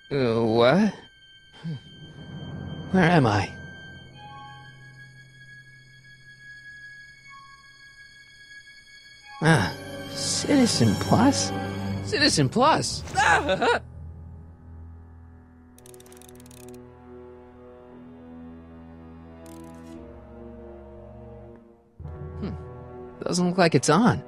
What? Where am I? Citizen Plus? Citizen Plus! Doesn't look like it's on.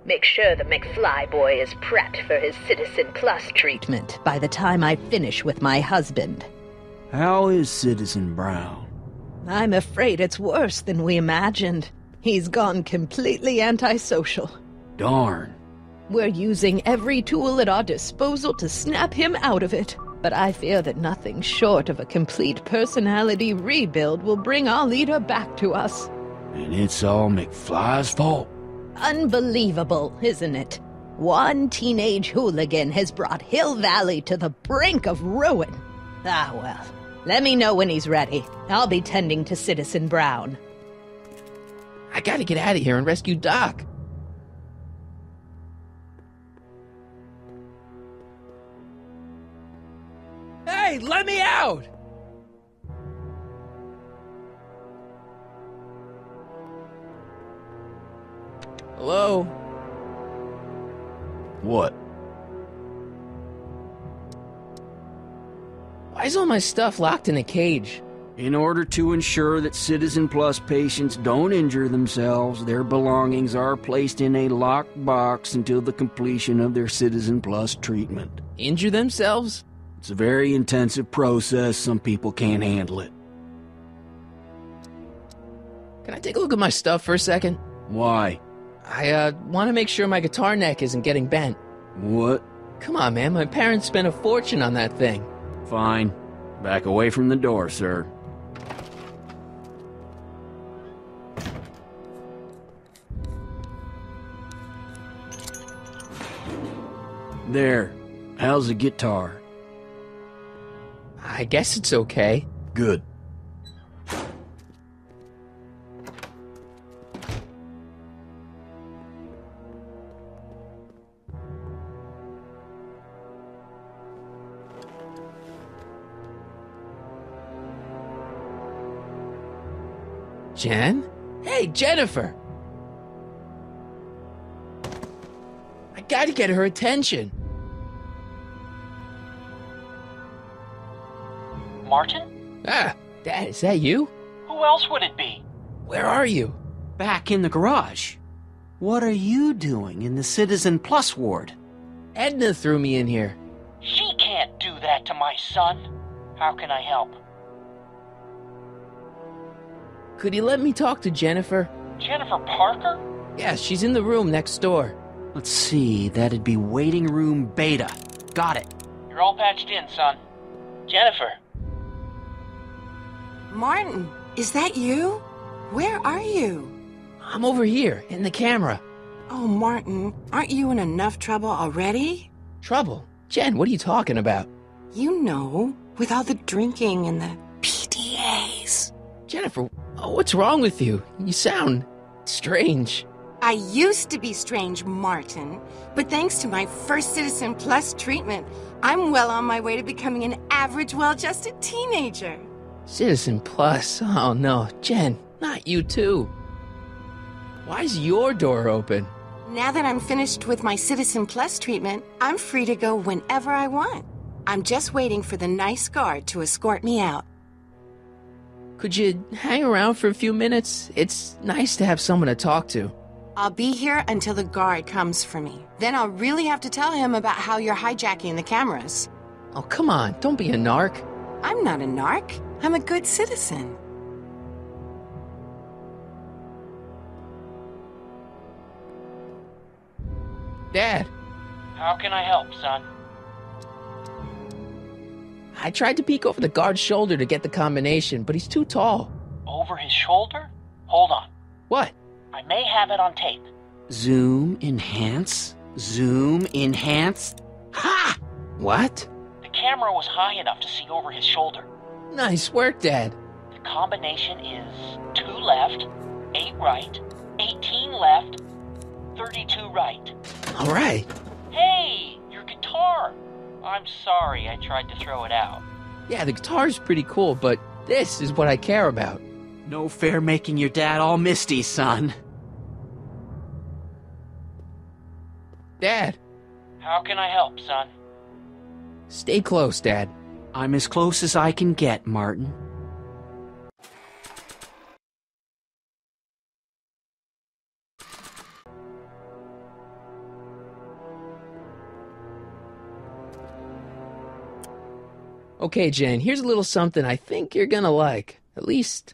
Make sure the McFly boy is prepped for his Citizen Plus treatment by the time I finish with my husband. How is Citizen Brown? I'm afraid it's worse than we imagined. He's gone completely antisocial. Darn. We're using every tool at our disposal to snap him out of it. But I fear that nothing short of a complete personality rebuild will bring our leader back to us. And it's all McFly's fault? Unbelievable, isn't it? One teenage hooligan has brought Hill Valley to the brink of ruin. Ah, well. Let me know when he's ready. I'll be tending to Citizen Brown. I gotta get out of here and rescue Doc. Hey, let me out! Hello? What? Why is all my stuff locked in a cage? In order to ensure that Citizen Plus patients don't injure themselves, their belongings are placed in a locked box until the completion of their Citizen Plus treatment. Injure themselves? It's a very intensive process. Some people can't handle it. Can I take a look at my stuff for a second? Why? I want to make sure my guitar neck isn't getting bent. What? Come on, man. My parents spent a fortune on that thing. Fine. Back away from the door, sir. There. How's the guitar? I guess it's okay. Good. Jen? Hey, Jennifer! I gotta get her attention. Martin? Dad, is that you? Who else would it be? Where are you? Back in the garage. What are you doing in the Citizen Plus ward? Edna threw me in here. She can't do that to my son. How can I help? Could you let me talk to Jennifer? Jennifer Parker? Yeah, she's in the room next door. Let's see, that'd be waiting room beta. Got it. You're all patched in, son. Jennifer. Martin, is that you? Where are you? I'm over here, in the camera. Oh, Martin, aren't you in enough trouble already? Trouble? Jen, what are you talking about? You know, with all the drinking and the PDAs. Jennifer, what's wrong with you? You sound strange. I used to be strange, Martin, but thanks to my first Citizen Plus treatment, I'm well on my way to becoming an average, well-adjusted teenager. Citizen Plus? Oh no, Jen, not you too. Why's your door open? Now that I'm finished with my Citizen Plus treatment, I'm free to go whenever I want. I'm just waiting for the nice guard to escort me out. Could you hang around for a few minutes? It's nice to have someone to talk to. I'll be here until the guard comes for me. Then I'll really have to tell him about how you're hijacking the cameras. Oh, come on, don't be a narc. I'm not a narc. I'm a good citizen. Dad, How can I help, son? I tried to peek over the guard's shoulder to get the combination, but he's too tall. Over his shoulder? Hold on. What? I may have it on tape. Zoom, enhance, zoom, enhance. Ha! What? The camera was high enough to see over his shoulder. Nice work, Dad. The combination is 2 left, 8 right, 18 left, 32 right. All right. Hey, your guitar! I'm sorry I tried to throw it out. Yeah, the guitar's pretty cool, but this is what I care about. No fair making your dad all misty, son. Dad, How can I help, son? stay close, Dad. I'm as close as I can get, Martin. Okay, Jen, here's a little something I think you're gonna like. At least,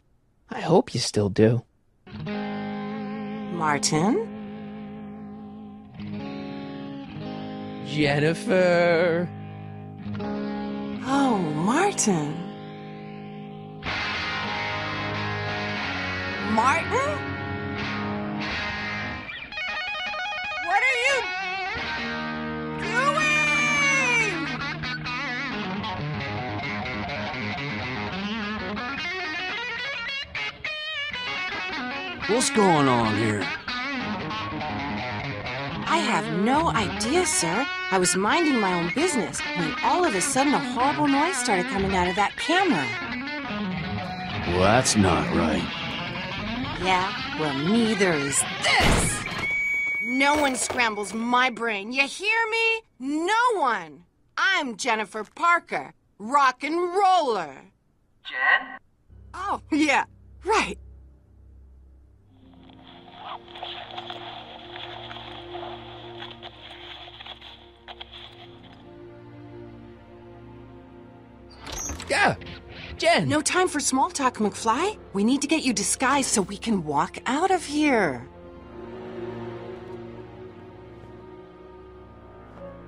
I hope you still do. Martin? Jennifer. Oh, Martin. Martin? What are you doing? What's going on here? I have no idea, sir. I was minding my own business when all of a sudden a horrible noise started coming out of that camera. Well, that's not right. Yeah, well, neither is this. No one scrambles my brain. You hear me? No one. I'm Jennifer Parker, rock and roller. Jen? Oh, yeah, right. Yeah, Jen. No time for small talk, McFly. We need to get you disguised so we can walk out of here.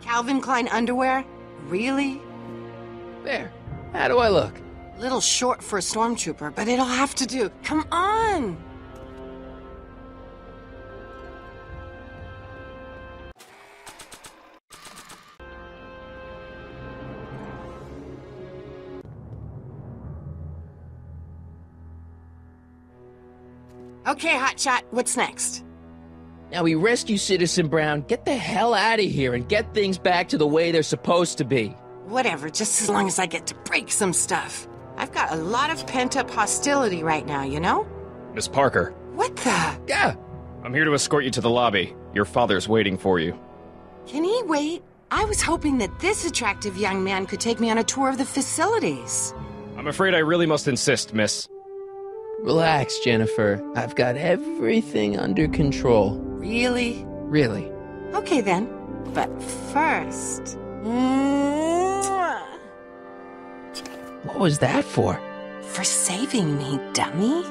Calvin Klein underwear? Really? There. How do I look? Little short for a stormtrooper, but it'll have to do. Come on! Okay, Hotshot, what's next? Now we rescue Citizen Brown, get the hell out of here, and get things back to the way they're supposed to be. Whatever, just as long as I get to break some stuff. I've got a lot of pent-up hostility right now, you know? Miss Parker, What the? Yeah. I'm here to escort you to the lobby. Your father's waiting for you. Can he wait? I was hoping that this attractive young man could take me on a tour of the facilities. I'm afraid I really must insist, miss. Relax, Jennifer. I've got everything under control. Really? Really. Okay then. But first... Mwah! What was that for? For saving me, dummy.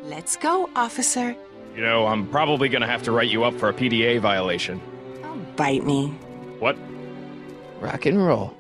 Let's go, officer. You know, I'm probably gonna have to write you up for a PDA violation. Oh, bite me. What? Rock and roll.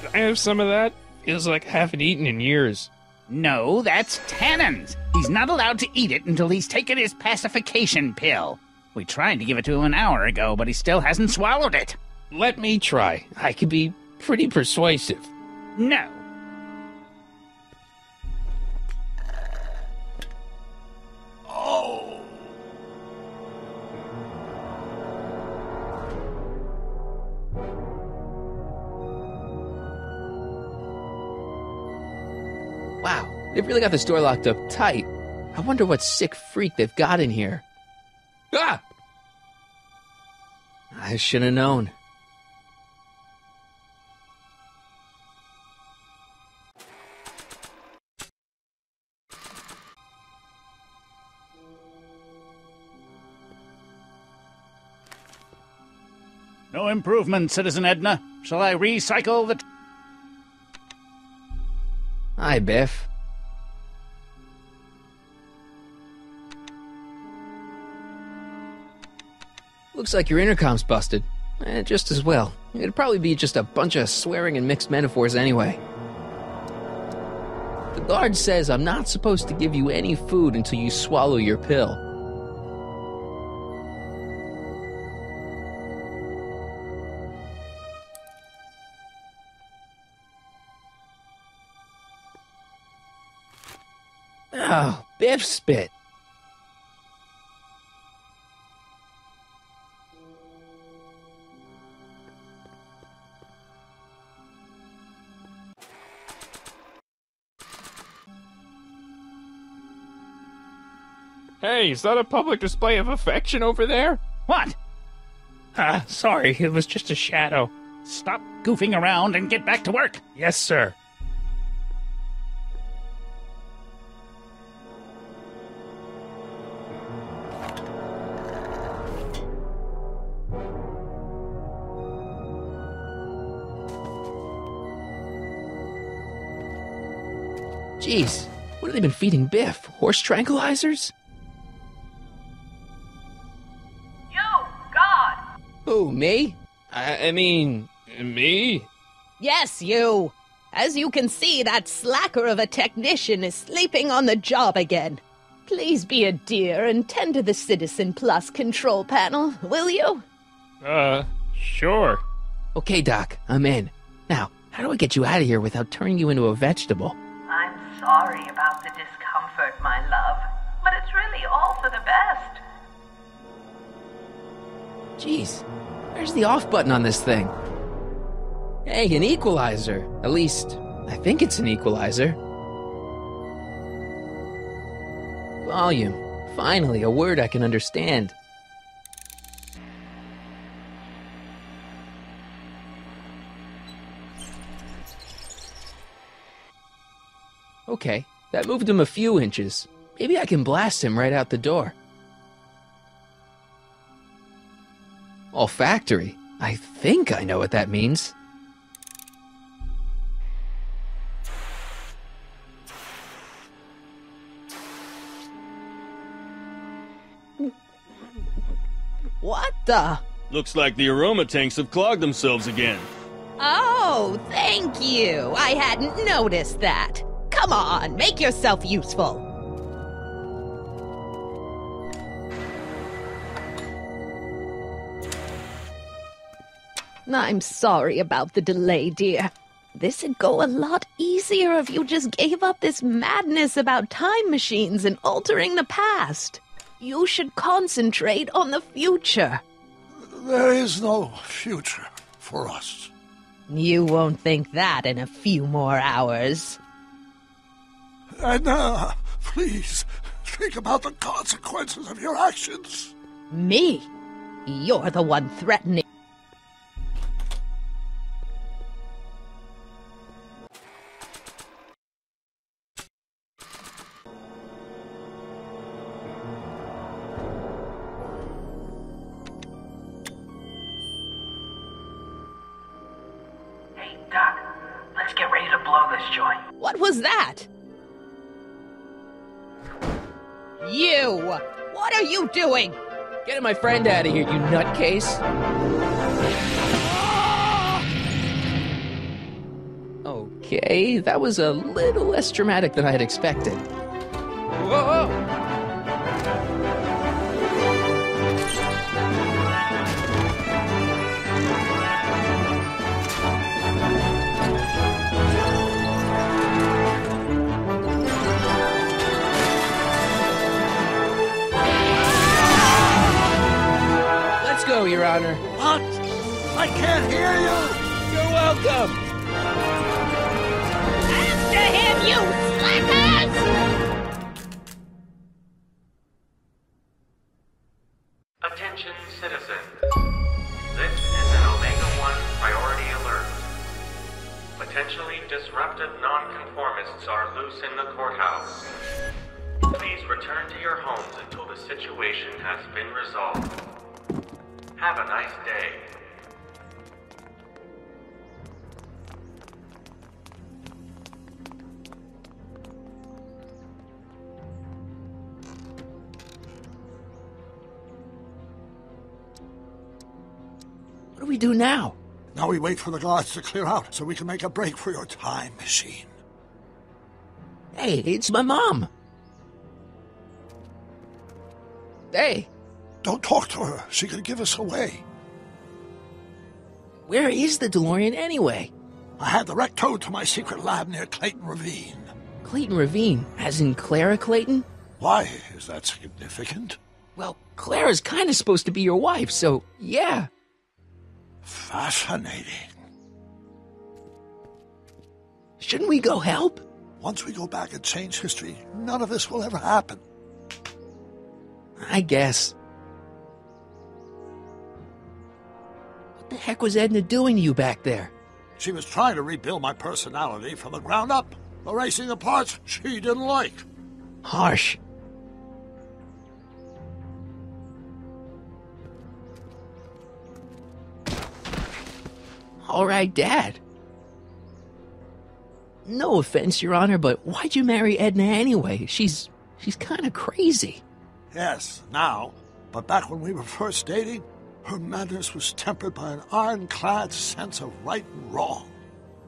Can I have some of that? Feels like I haven't eaten in years. No, that's Tannen's. He's not allowed to eat it until he's taken his pacification pill. We tried to give it to him an hour ago, but he still hasn't swallowed it. Let me try. I can be pretty persuasive. No. Oh. Wow, they've really got the store locked up tight. I wonder what sick freak they've got in here. Ah! I should have known. No improvement, Citizen Edna. Shall I recycle the... Hi, Biff. Looks like your intercom's busted. Just as well. It'd probably be just a bunch of swearing and mixed metaphors anyway. The guard says I'm not supposed to give you any food until you swallow your pill. Oh, Biff spit. Hey, is that a public display of affection over there? What? Sorry, it was just a shadow. Stop goofing around and get back to work. Yes, sir. Jeez, what have they been feeding Biff? Horse tranquilizers? You, God! Who, me? I mean, me? Yes, you. As you can see, that slacker of a technician is sleeping on the job again. Please be a dear and tend to the Citizen Plus control panel, will you? Sure. Okay, Doc, I'm in. Now, how do I get you out of here without turning you into a vegetable? I'm sorry about the discomfort, my love, but it's really all for the best. Jeez, where's the off button on this thing? Hey, an equalizer. At least, I think it's an equalizer. Volume. Finally, a word I can understand. Okay, that moved him a few inches. Maybe I can blast him right out the door. Olfactory. I think I know what that means. What the? Looks like the aroma tanks have clogged themselves again. Oh, thank you. I hadn't noticed that. Come on, make yourself useful. I'm sorry about the delay, dear. This'd go a lot easier if you just gave up this madness about time machines and altering the past. You should concentrate on the future. There is no future for us. You won't think that in a few more hours. Edna, please, think about the consequences of your actions. Me? You're the one threatening. Hey, Doc, let's get ready to blow this joint. What was that? You! What are you doing? Getting my friend out of here, you nutcase. Okay, that was a little less dramatic than I had expected. Whoa! Let's go, Your Honor. What? I can't hear you! You're welcome! After him, you slackers! Attention citizens. This is an Omega-1 priority alert. Potentially disruptive nonconformists are loose in the courthouse. Please return to your homes until the situation has been resolved. Have a nice day. What do we do now? Now we wait for the guards to clear out so we can make a break for your time machine. Hey, it's my mom. Hey. Don't talk to her. She could give us away. Where is the DeLorean anyway? I had the wreck towed to my secret lab near Clayton Ravine. Clayton Ravine? As in Clara Clayton? Why? Is that significant? Well, Clara's kind of supposed to be your wife, so yeah. Fascinating. Shouldn't we go help? Once we go back and change history, none of this will ever happen. I guess. What the heck was Edna doing to you back there? She was trying to rebuild my personality from the ground up, erasing the parts she didn't like. Harsh. All right, Dad. No offense, Your Honor, but why'd you marry Edna anyway? She's kind of crazy. Yes, now. But back when we were first dating, her madness was tempered by an ironclad sense of right and wrong.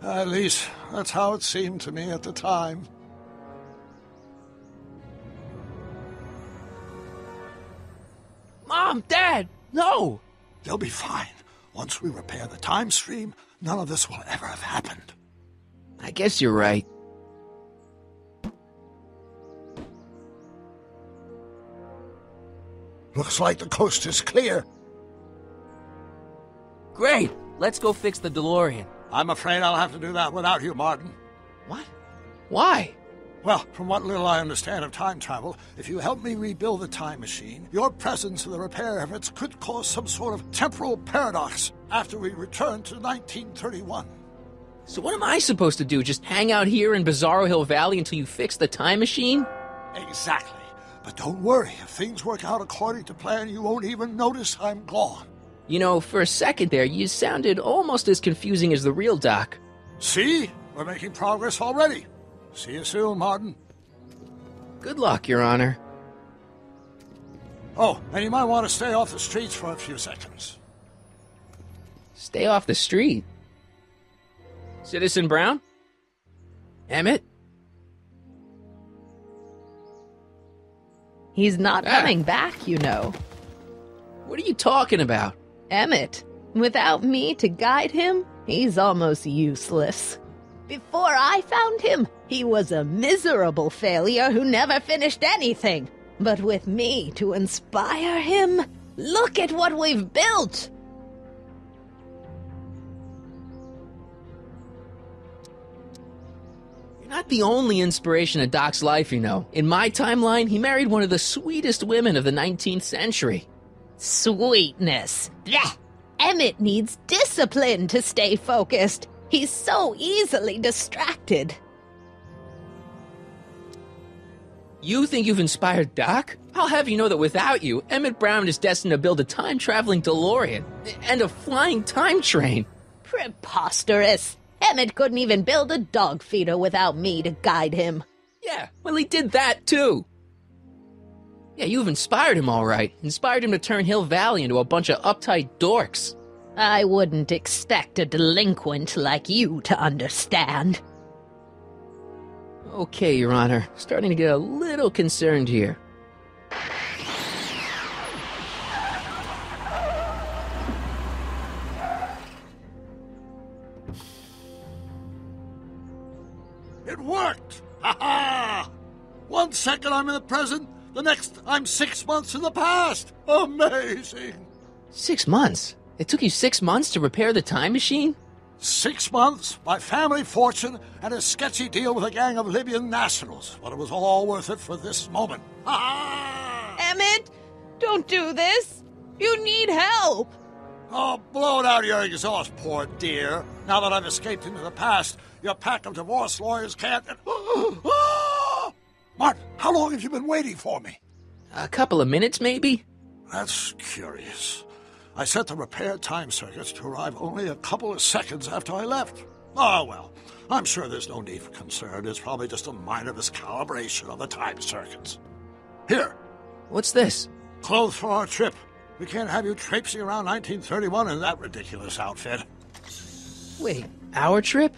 At least, that's how it seemed to me at the time. Mom, Dad, no! They'll be fine. Once we repair the time stream, none of this will ever have happened. I guess you're right. Looks like the coast is clear. Great! Let's go fix the DeLorean. I'm afraid I'll have to do that without you, Martin. What? Why? Well, from what little I understand of time travel, if you help me rebuild the time machine, your presence in the repair efforts could cause some sort of temporal paradox after we return to 1931. So what am I supposed to do? Just hang out here in Bizarro Hill Valley until you fix the time machine? Exactly. But don't worry, if things work out according to plan, you won't even notice I'm gone. You know, for a second there, you sounded almost as confusing as the real Doc. See? We're making progress already. See you soon, Martin. Good luck, Your Honor. Oh, and you might want to stay off the streets for a few seconds. Stay off the street? Citizen Brown? Emmett? He's not coming back, you know. What are you talking about? Emmett. Without me to guide him, he's almost useless. Before I found him, he was a miserable failure who never finished anything. But with me to inspire him, look at what we've built! You're not the only inspiration of Doc's life, you know. In my timeline, he married one of the sweetest women of the 19th century. Sweetness. Blech. Emmett needs discipline to stay focused. He's so easily distracted. You think you've inspired Doc? I'll have you know that without you, Emmett Brown is destined to build a time-traveling DeLorean and a flying time train. Preposterous. Emmett couldn't even build a dog feeder without me to guide him. Yeah, well, he did that, too. Yeah, you've inspired him all right. Inspired him to turn Hill Valley into a bunch of uptight dorks. I wouldn't expect a delinquent like you to understand. Okay, Your Honor. Starting to get a little concerned here. It worked! Ha ha! 1 second I'm in the present, the next I'm 6 months in the past! Amazing! 6 months? It took you 6 months to repair the time machine? 6 months, my family fortune, and a sketchy deal with a gang of Libyan nationals. But it was all worth it for this moment. Ha! Emmett, don't do this. You need help. Oh, blow it out of your exhaust, poor dear. Now that I've escaped into the past, your pack of divorce lawyers can't... Martin, how long have you been waiting for me? A couple of minutes, maybe? That's curious. I set the repair time circuits to arrive only a couple of seconds after I left. Oh, well, I'm sure there's no need for concern. It's probably just a minor miscalibration of the time circuits. Here. What's this? Clothes for our trip. We can't have you traipsing around 1931 in that ridiculous outfit. Wait, our trip?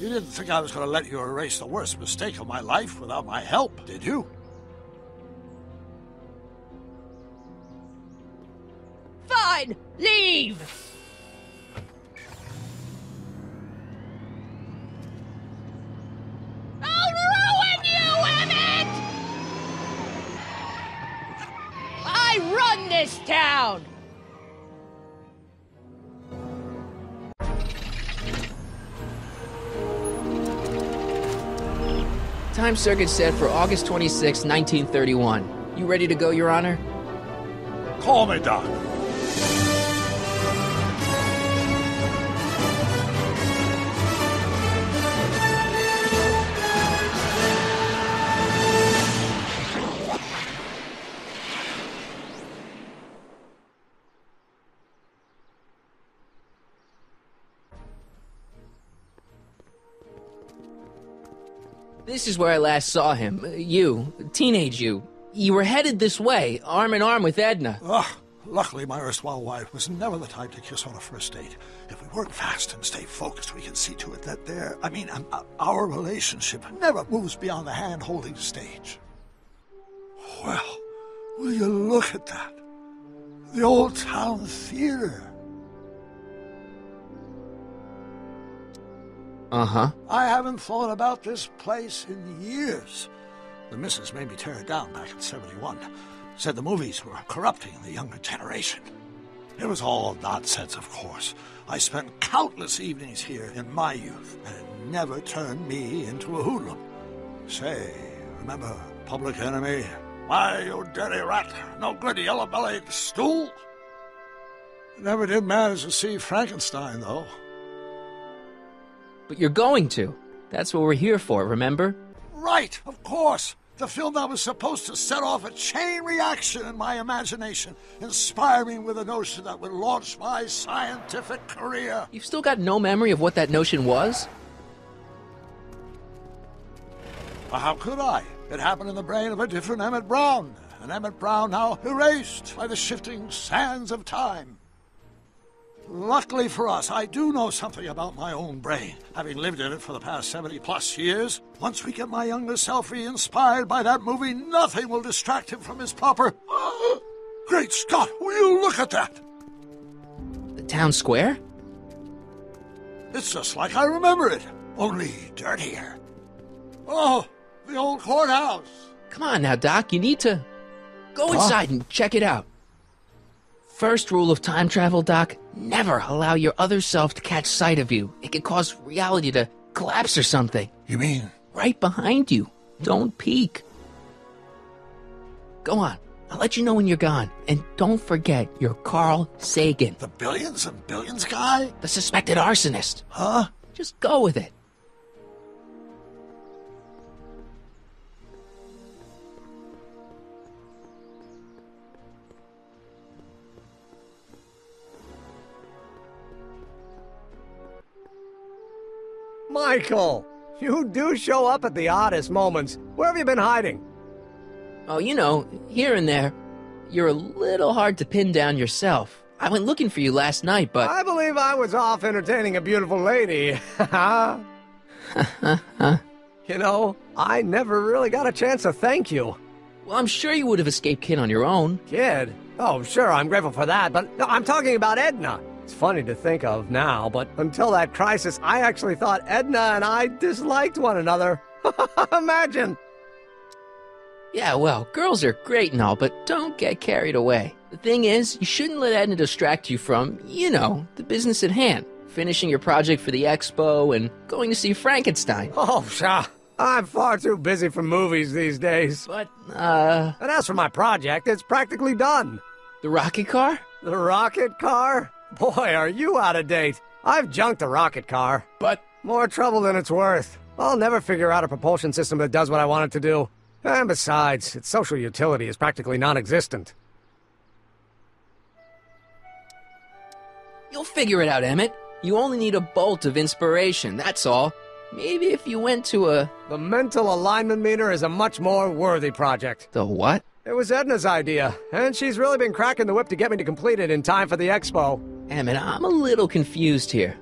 You didn't think I was going to let you erase the worst mistake of my life without my help, did you? Fine! Leave! I'll ruin you, Emmett! I run this town! Time circuit set for August 26, 1931. You ready to go, Your Honor? Call me, Doc. This is where I last saw him. You, teenage you. You were headed this way, arm in arm with Edna. Luckily, my erstwhile wife was never the type to kiss on a first date. If we work fast and stay focused, we can see to it that our relationship never moves beyond the hand-holding stage. Well, will you look at that? The old town theater. Uh-huh. I haven't thought about this place in years. The missus made me tear it down back in '71. Said the movies were corrupting the younger generation. It was all nonsense, of course. I spent countless evenings here in my youth, and it never turned me into a hoodlum. Say, remember Public Enemy? Why, you dirty rat, no good yellow-bellied stool? Never did manage to see Frankenstein, though. But you're going to. That's what we're here for, remember? Right, of course. The film that was supposed to set off a chain reaction in my imagination, inspire me with a notion that would launch my scientific career. You've still got no memory of what that notion was? Well, how could I? It happened in the brain of a different Emmett Brown, an Emmett Brown now erased by the shifting sands of time. Luckily for us, I do know something about my own brain, having lived in it for the past 70-plus years. Once we get my younger self inspired by that movie, nothing will distract him from his proper... Great Scott, will you look at that? The town square? It's just like I remember it, only dirtier. Oh, the old courthouse. Come on now, Doc, you need to... Go inside and check it out. First rule of time travel, Doc, never allow your other self to catch sight of you. It could cause reality to collapse or something. You mean? Right behind you. Don't peek. Go on. I'll let you know when you're gone. And don't forget, you're Carl Sagan. The billions and billions guy? The suspected arsonist. Huh? Just go with it. Michael, you do show up at the oddest moments. Where have you been hiding? Oh, you know, here and there. You're a little hard to pin down yourself. I went looking for you last night, but... I believe I was off entertaining a beautiful lady. You know, I never really got a chance to thank you. Well, I'm sure you would have escaped Kid on your own. Kid? Oh, sure, I'm grateful for that, but no, I'm talking about Edna. It's funny to think of now, but until that crisis, I actually thought Edna and I disliked one another. Imagine! Yeah, well, girls are great and all, but don't get carried away. The thing is, you shouldn't let Edna distract you from, you know, the business at hand. Finishing your project for the expo and going to see Frankenstein. Oh, pshaw. I'm far too busy for movies these days. But, And as for my project, it's practically done. The rocket car? The rocket car? Boy, are you out of date. I've junked the rocket car. But... More trouble than it's worth. I'll never figure out a propulsion system that does what I want it to do. And besides, its social utility is practically non-existent. You'll figure it out, Emmett. You only need a bolt of inspiration, that's all. Maybe if you went to a... The mental alignment meter is a much more worthy project. The what? It was Edna's idea, and she's really been cracking the whip to get me to complete it in time for the expo. Emmett, I'm a little confused here.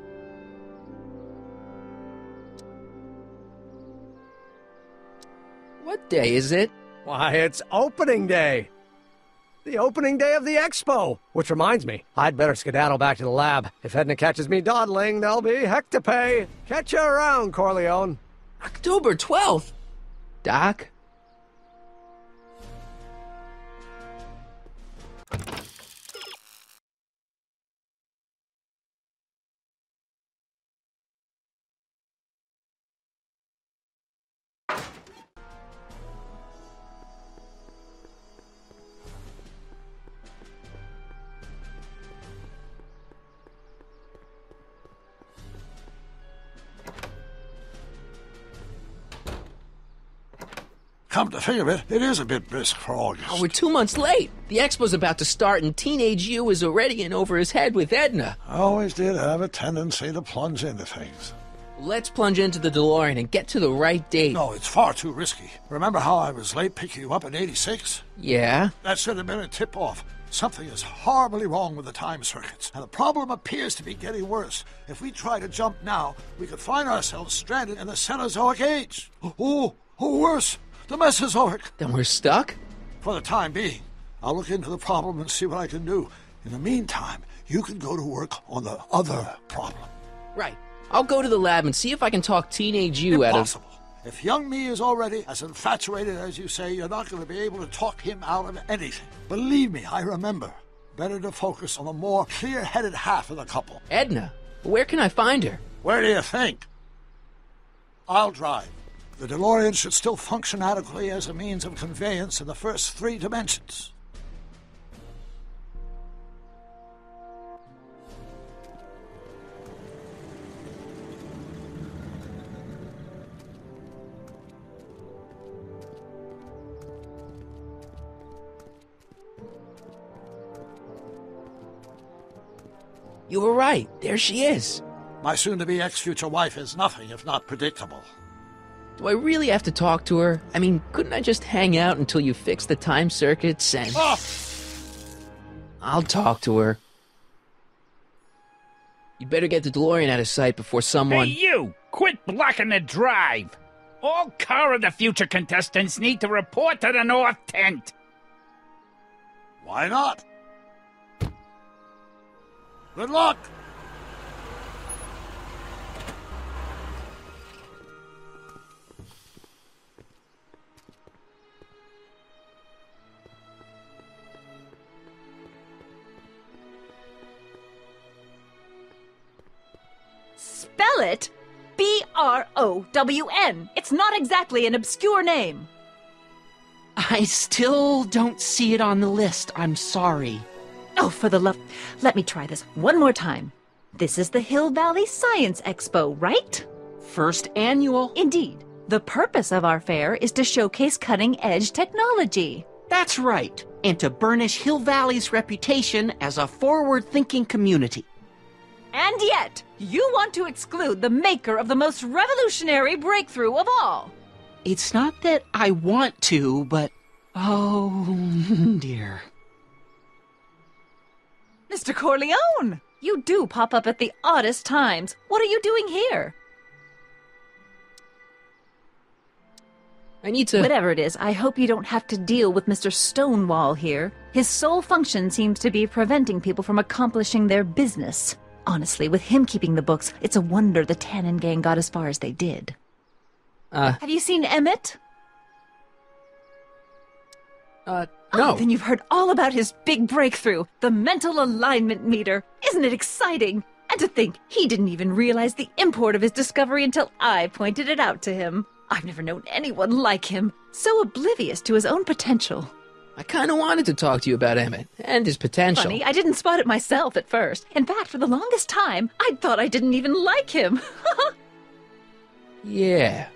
What day is it? Why, it's opening day. The opening day of the expo. Which reminds me, I'd better skedaddle back to the lab. If Edna catches me dawdling, there'll be heck to pay. Catch you around, Corleone. October 12th? Doc? Come to think of it, it is a bit brisk for August. Oh, we're 2 months late. The expo's about to start and Teenage You is already in over his head with Edna. I always did have a tendency to plunge into things. Let's plunge into the DeLorean and get to the right date. No, it's far too risky. Remember how I was late picking you up in '86? Yeah? That should have been a tip-off. Something is horribly wrong with the time circuits, and the problem appears to be getting worse. If we try to jump now, we could find ourselves stranded in the Cenozoic Age. Or worse, the Mesozoic. Then we're stuck? For the time being. I'll look into the problem and see what I can do. In the meantime, you can go to work on the other problem. Right. I'll go to the lab and see if I can talk Teenage You Impossible. If young me is already as infatuated as you say, you're not going to be able to talk him out of anything. Believe me, I remember. Better to focus on the more clear-headed half of the couple. Edna, where can I find her? Where do you think? I'll drive. The DeLorean should still function adequately as a means of conveyance in the first 3 dimensions. You were right. There she is. My soon-to-be ex-future wife is nothing if not predictable. Do I really have to talk to her? I mean, couldn't I just hang out until you fix the time circuits and... Oh! I'll talk to her. You'd better get the DeLorean out of sight before someone... Hey, you! Quit blocking the drive! All Car of the Future contestants need to report to the North Tent! Why not? Good luck! Spell it B-R-O-W-N. It's not exactly an obscure name. I still don't see it on the list. I'm sorry. Oh, for the love... Let me try this one more time. This is the Hill Valley Science Expo, right? First annual. Indeed. The purpose of our fair is to showcase cutting-edge technology. That's right. And to burnish Hill Valley's reputation as a forward-thinking community. And yet, you want to exclude the maker of the most revolutionary breakthrough of all. It's not that I want to, but... Oh, dear. Mr. Corleone! You do pop up at the oddest times. What are you doing here? I need to... Whatever it is, I hope you don't have to deal with Mr. Stonewall here. His sole function seems to be preventing people from accomplishing their business. Honestly, with him keeping the books, it's a wonder the Tannen gang got as far as they did. Have you seen Emmett? No. Oh, then you've heard all about his big breakthrough, the mental alignment meter. Isn't it exciting? And to think, he didn't even realize the import of his discovery until I pointed it out to him. I've never known anyone like him, so oblivious to his own potential. I kind of wanted to talk to you about Emmett and his potential. Funny, I didn't spot it myself at first. In fact, for the longest time, I thought I didn't even like him. Yeah.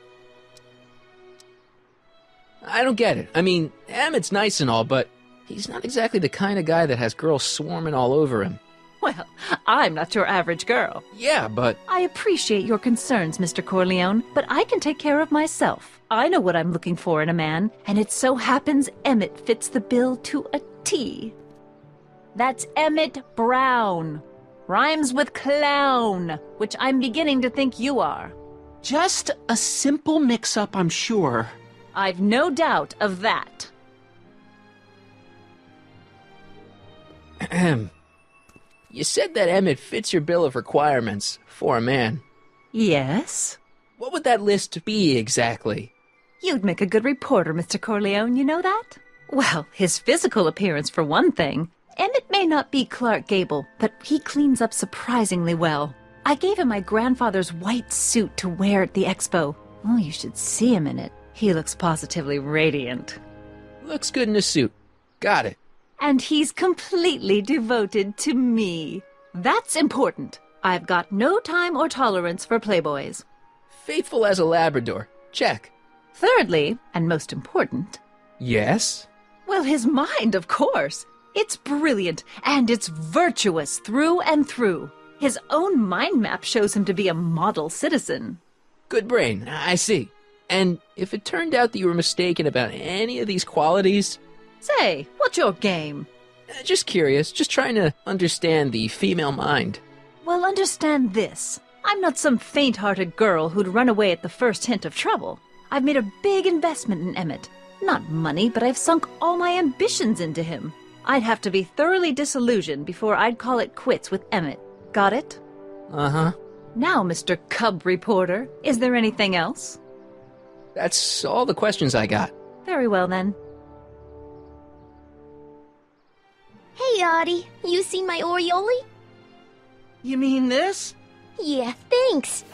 I don't get it. I mean, Emmett's nice and all, but he's not exactly the kind of guy that has girls swarming all over him. Well, I'm not your average girl. Yeah, but... I appreciate your concerns, Mr. Corleone, but I can take care of myself. I know what I'm looking for in a man, and it so happens Emmett fits the bill to a T. That's Emmett Brown. Rhymes with clown, which I'm beginning to think you are. Just a simple mix-up, I'm sure. I've no doubt of that. Ahem. You said that Emmett fits your bill of requirements for a man. Yes? What would that list be exactly? You'd make a good reporter, Mr. Corleone, you know that? Well, his physical appearance for one thing. Emmett may not be Clark Gable, but he cleans up surprisingly well. I gave him my grandfather's white suit to wear at the expo. Oh, you should see him in it. He looks positively radiant. Looks good in a suit. Got it. And he's completely devoted to me. That's important. I've got no time or tolerance for playboys. Faithful as a Labrador. Check. Thirdly, and most important... Yes? Well, his mind, of course. It's brilliant, and it's virtuous through and through. His own mind map shows him to be a model citizen. Good brain, I see. And if it turned out that you were mistaken about any of these qualities... Say, what's your game? Just curious, just trying to understand the female mind. Well, understand this. I'm not some faint-hearted girl who'd run away at the first hint of trouble. I've made a big investment in Emmett. Not money, but I've sunk all my ambitions into him. I'd have to be thoroughly disillusioned before I'd call it quits with Emmett. Got it? Uh-huh. Now, Mr. Cub Reporter, is there anything else? That's all the questions I got. Very well, then. Hey, Audie. You seen my Oriole? You mean this? Yeah, thanks.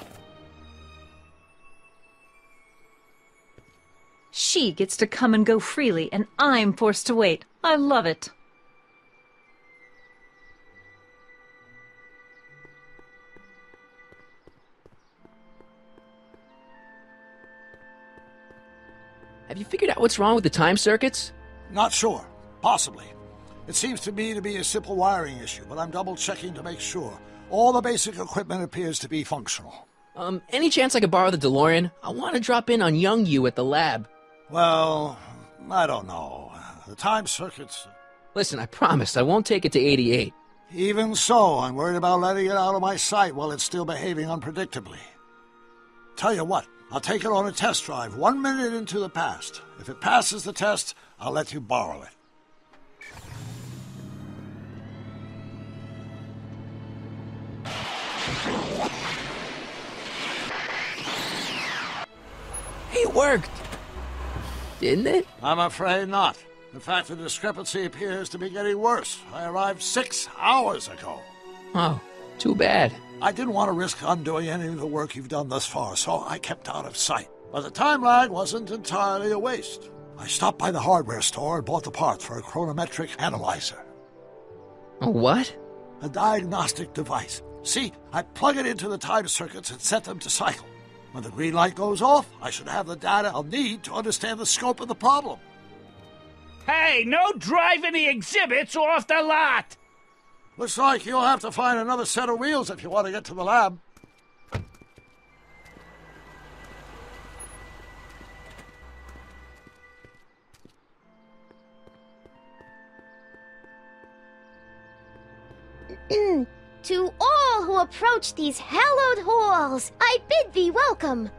She gets to come and go freely, and I'm forced to wait. I love it. Have you figured out what's wrong with the time circuits? Not sure. Possibly. It seems to me to be a simple wiring issue, but I'm double-checking to make sure. All the basic equipment appears to be functional. Any chance I could borrow the DeLorean? I want to drop in on young you at the lab. Well, I don't know. The time circuits... Listen, I promise I won't take it to 88. Even so, I'm worried about letting it out of my sight while it's still behaving unpredictably. Tell you what, I'll take it on a test drive 1 minute into the past. If it passes the test, I'll let you borrow it. It worked! Didn't it? I'm afraid not. In fact, the discrepancy appears to be getting worse. I arrived 6 hours ago. Oh, too bad. I didn't want to risk undoing any of the work you've done thus far, so I kept out of sight. But the time lag wasn't entirely a waste. I stopped by the hardware store and bought the parts for a chronometric analyzer. A what? A diagnostic device. See, I plug it into the time circuits and set them to cycle. When the green light goes off, I should have the data I'll need to understand the scope of the problem. Hey, no driving the exhibits off the lot! Looks like you'll have to find another set of wheels if you want to get to the lab. To all who approach these hallowed halls, I bid thee welcome.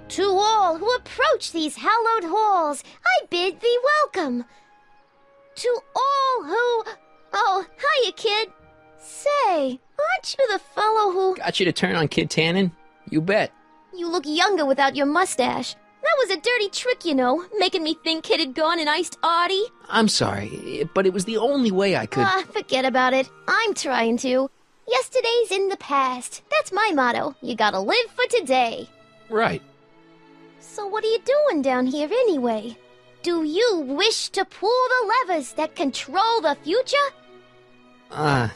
To all who approach these hallowed halls, I bid thee welcome. To all who... Oh, hiya, kid. Say, aren't you the fellow who... Got you to turn on Kid Tannen? You bet. You look younger without your mustache. That was a dirty trick, you know, making me think Kid had gone and iced Audie. I'm sorry, but it was the only way I could... Forget about it. I'm trying to. Yesterday's in the past. That's my motto. You gotta live for today. Right. So what are you doing down here anyway? Do you wish to pull the levers that control the future? At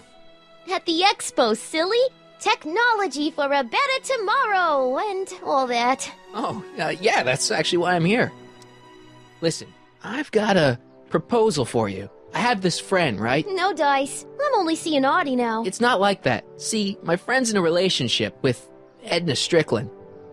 the expo, silly. Technology for a better tomorrow, and all that. Oh, yeah, that's actually why I'm here. Listen, I've got a proposal for you. I have this friend, right? No dice. I'm only seeing Audie now. It's not like that. See, my friend's in a relationship with Edna Strickland.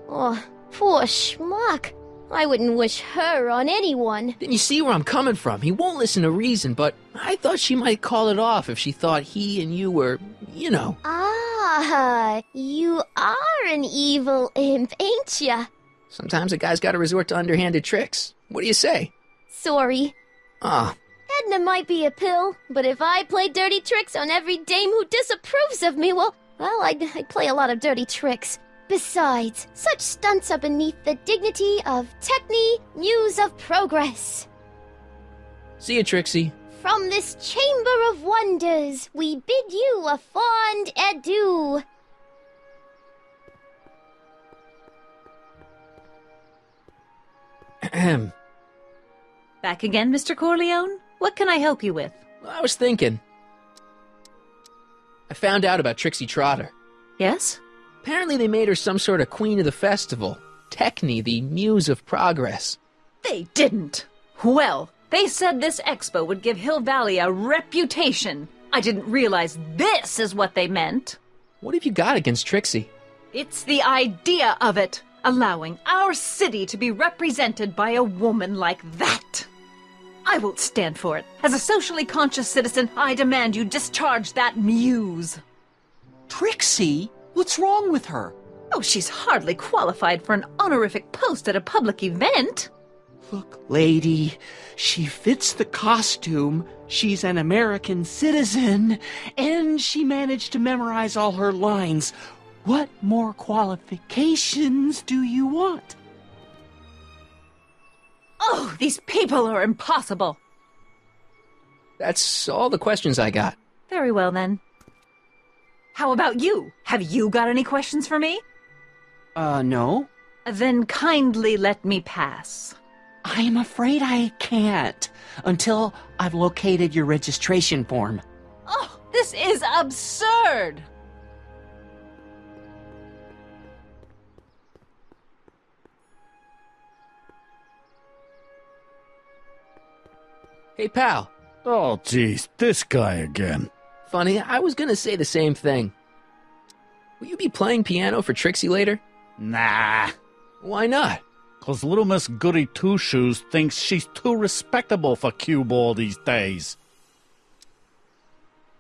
Oh, poor schmuck. I wouldn't wish her on anyone. Then you see where I'm coming from. He won't listen to reason, but I thought she might call it off if she thought he and you were, you know. Ah, you are an evil imp, ain't ya? Sometimes a guy's gotta resort to underhanded tricks. What do you say? Sorry. Ah, Edna might be a pill, but if I play dirty tricks on every dame who disapproves of me, well, I'd play a lot of dirty tricks. Besides, such stunts are beneath the dignity of Techne, Muse of Progress. see you, Trixie. From this chamber of wonders, we bid you a fond adieu. Ahem. Back again, Mr. Corleone? What can I help you with? Well, I was thinking. I found out about Trixie Trotter. Yes? Apparently they made her some sort of queen of the festival. Techne, the Muse of Progress. They didn't. Well, they said this expo would give Hill Valley a reputation. I didn't realize this is what they meant. What have you got against Trixie? It's the idea of it. Allowing our city to be represented by a woman like that. I won't stand for it. As a socially conscious citizen, I demand you discharge that muse. Trixie? What's wrong with her? Oh, she's hardly qualified for an honorific post at a public event. Look, lady, she fits the costume. She's an American citizen, and she managed to memorize all her lines. What more qualifications do you want? Oh, these people are impossible. That's all the questions I got. Very well, then. How about you? Have you got any questions for me? No. Then kindly let me pass. I'm afraid I can't, until I've located your registration form. Oh, this is absurd! Hey, pal. Oh, geez, this guy again. Funny, I was gonna say the same thing. Will you be playing piano for Trixie later? Nah. Why not? 'Cause little Miss Goody Two-Shoes thinks she's too respectable for cue ball these days.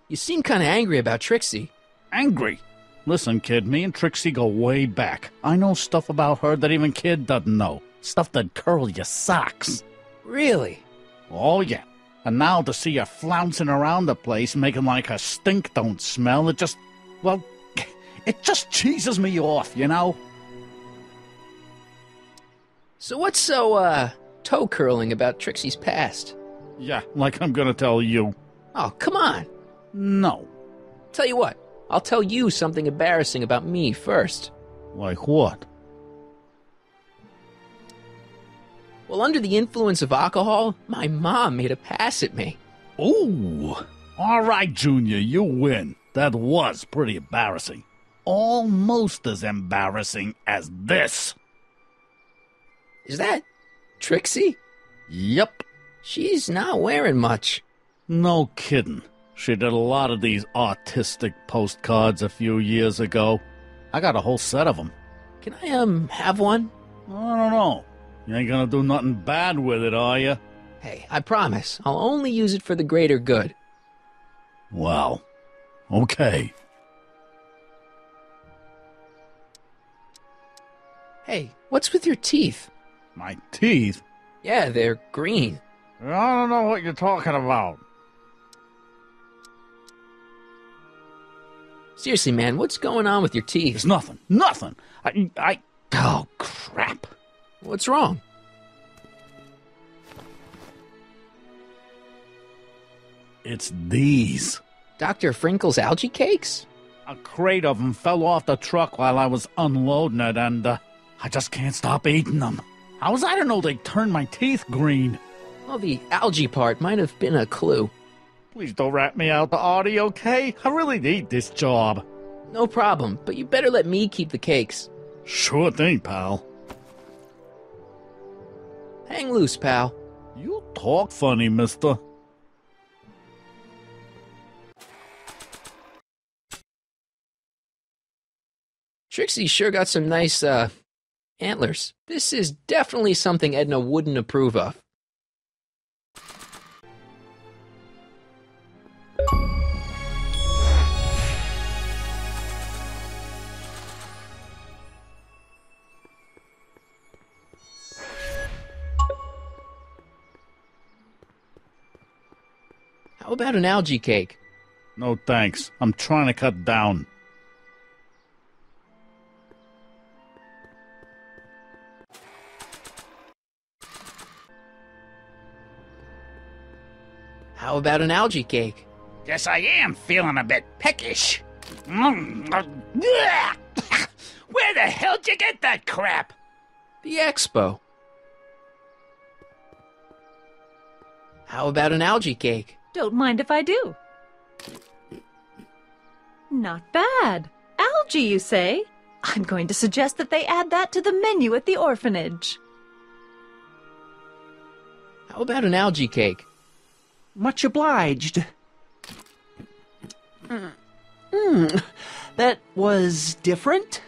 You seem kinda angry about Trixie. Angry? Listen, kid, me and Trixie go way back. I know stuff about her that even Kid doesn't know. Stuff that'd curl your socks. Really? Oh, yeah. And now to see her flouncing around the place, making like her stink don't smell, it just cheeses me off, you know? So what's so, toe-curling about Trixie's past? Yeah, like I'm gonna tell you. Oh, come on. No. Tell you what, I'll tell you something embarrassing about me first. Like what? Well, under the influence of alcohol, my mom made a pass at me. Ooh. All right, Junior, you win. That was pretty embarrassing. Almost as embarrassing as this. Is that Trixie? Yep. She's not wearing much. No kidding. She did a lot of these artistic postcards a few years ago. I got a whole set of them. Can I, have one? I don't know. You ain't gonna do nothing bad with it, are you? Hey, I promise. I'll only use it for the greater good. Well, okay. Hey, what's with your teeth? My teeth? Yeah, they're green. I don't know what you're talking about. Seriously, man, what's going on with your teeth? It's nothing. Nothing. Oh, crap. What's wrong? It's these. Dr. Frinkle's algae cakes? A crate of them fell off the truck while I was unloading it, and I just can't stop eating them. How was I to know they turned my teeth green? Well, the algae part might have been a clue. Please don't rat me out, Artie, okay? I really need this job. No problem, but you better let me keep the cakes. Sure thing, pal. Hang loose, pal. You talk funny, mister. Trixie sure got some nice, antlers. This is definitely something Edna wouldn't approve of. How about an algae cake? No thanks. I'm trying to cut down. How about an algae cake? Guess I am feeling a bit peckish. Where the hell'd you get that crap? The expo. How about an algae cake? Don't mind if I do. Not bad. Algae, you say? I'm going to suggest that they add that to the menu at the orphanage. How about an algae cake? Much obliged. That was different?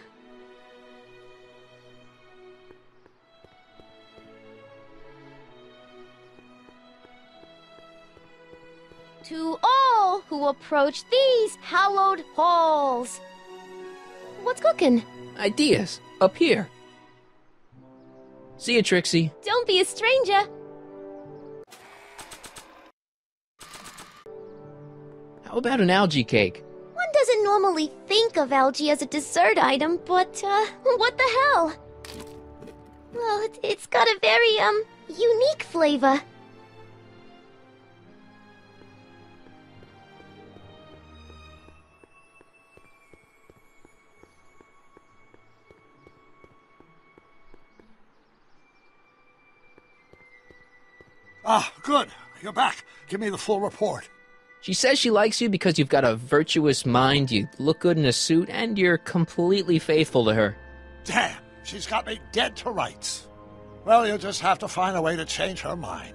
To all who approach these hallowed halls. What's cooking? Ideas. Up here. See you, Trixie. Don't be a stranger. How about an algae cake? One doesn't normally think of algae as a dessert item, but, what the hell? Well, it's got a very, unique flavor. Ah, good. You're back. Give me the full report. She says she likes you because you've got a virtuous mind, you look good in a suit, and you're completely faithful to her. Damn, she's got me dead to rights. Well, you'll just have to find a way to change her mind.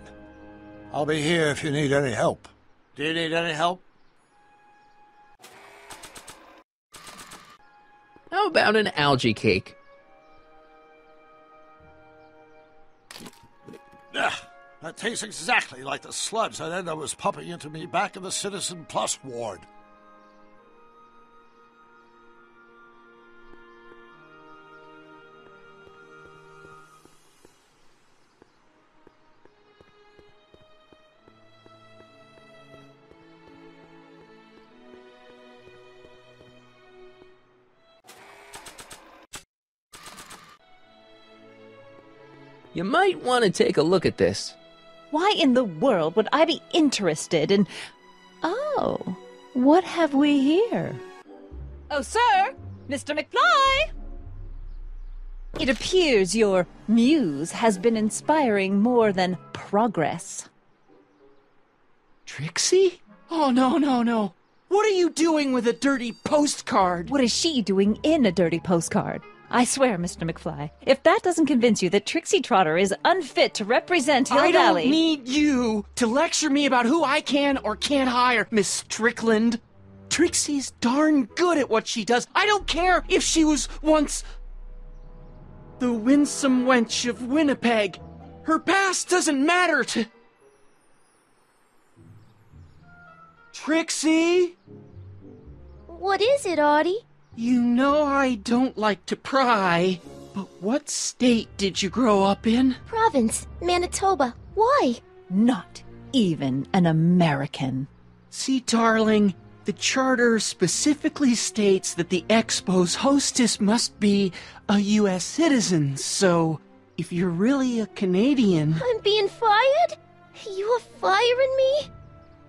I'll be here if you need any help. Do you need any help? How about an algae cake? Ugh, that tastes exactly like the sludge that Edna was pumping into me back in the Citizen Plus ward. You might want to take a look at this. Why in the world would I be interested in... Oh, what have we here? Oh, sir! Mr. McFly! It appears your muse has been inspiring more than progress. Trixie? Oh, no. What are you doing with a dirty postcard? What is she doing in a dirty postcard? I swear, Mr. McFly, if that doesn't convince you that Trixie Trotter is unfit to represent Hill Valley... I don't need you to lecture me about who I can or can't hire, Miss Strickland. Trixie's darn good at what she does. I don't care if she was once the winsome wench of Winnipeg. Her past doesn't matter to... Trixie? What is it, Artie? You know I don't like to pry, but what state did you grow up in? Province, Manitoba. Why? Not even an American. See, darling, the charter specifically states that the Expo's hostess must be a U.S. citizen, so if you're really a Canadian... I'm being fired? You're firing me?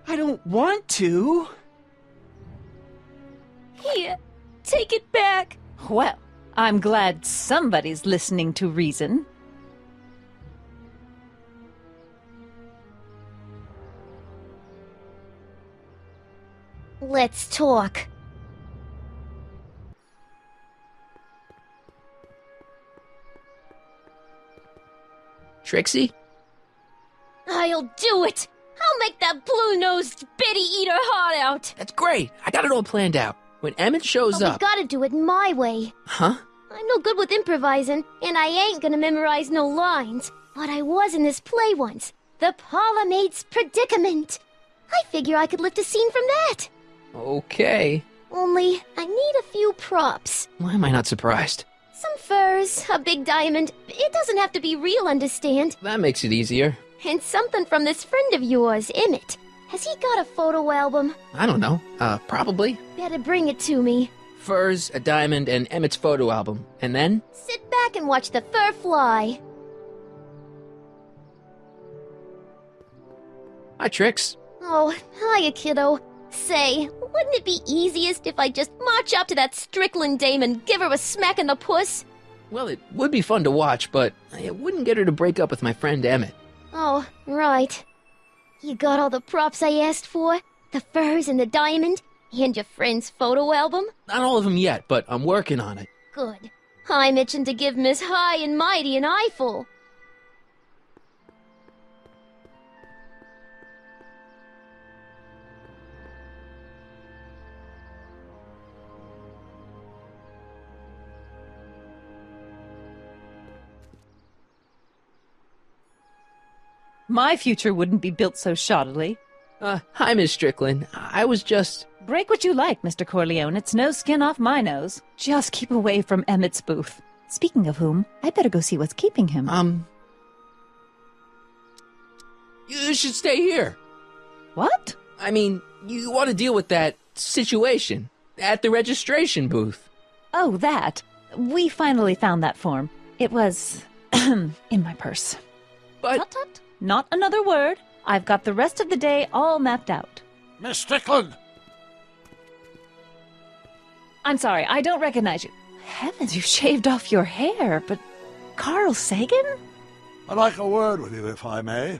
I don't want to. Here. Take it back. Well, I'm glad somebody's listening to reason. Let's talk. Trixie? I'll do it. I'll make that blue-nosed bitty eat her heart out. That's great. I got it all planned out. When Emmett shows But up... we gotta do it my way. Huh? I'm no good with improvising, and I ain't gonna memorize no lines. But I was in this play once. The Parlor-Maid's Predicament. I figure I could lift a scene from that. Okay. Only, I need a few props. Why am I not surprised? Some furs, a big diamond. It doesn't have to be real, understand? That makes it easier. And something from this friend of yours, Emmett. Has he got a photo album? I don't know. Probably. Better bring it to me. Furs, a diamond, and Emmett's photo album. And then? Sit back and watch the fur fly. Hi, Trix. Oh, hiya, kiddo. Say, wouldn't it be easiest if I just march up to that Strickland dame and give her a smack in the puss? Well, it would be fun to watch, but it wouldn't get her to break up with my friend Emmett. Oh, right. You got all the props I asked for? The furs and the diamond? And your friend's photo album? Not all of them yet, but I'm working on it. Good. I'm itching to give Miss High and Mighty an eyeful. My future wouldn't be built so shoddily. Hi, Miss Strickland. I was just... Break what you like, Mr. Corleone. It's no skin off my nose. Just keep away from Emmett's booth. Speaking of whom, I'd better go see what's keeping him. You should stay here. What? I mean, you want to deal with that situation at the registration booth. Oh, that. We finally found that form. It was... in my purse. But... Tut, tut. Not another word. I've got the rest of the day all mapped out. Miss Strickland! I'm sorry, I don't recognize you. Heavens, you shaved off your hair, but... Carl Sagan? I'd like a word with you, if I may.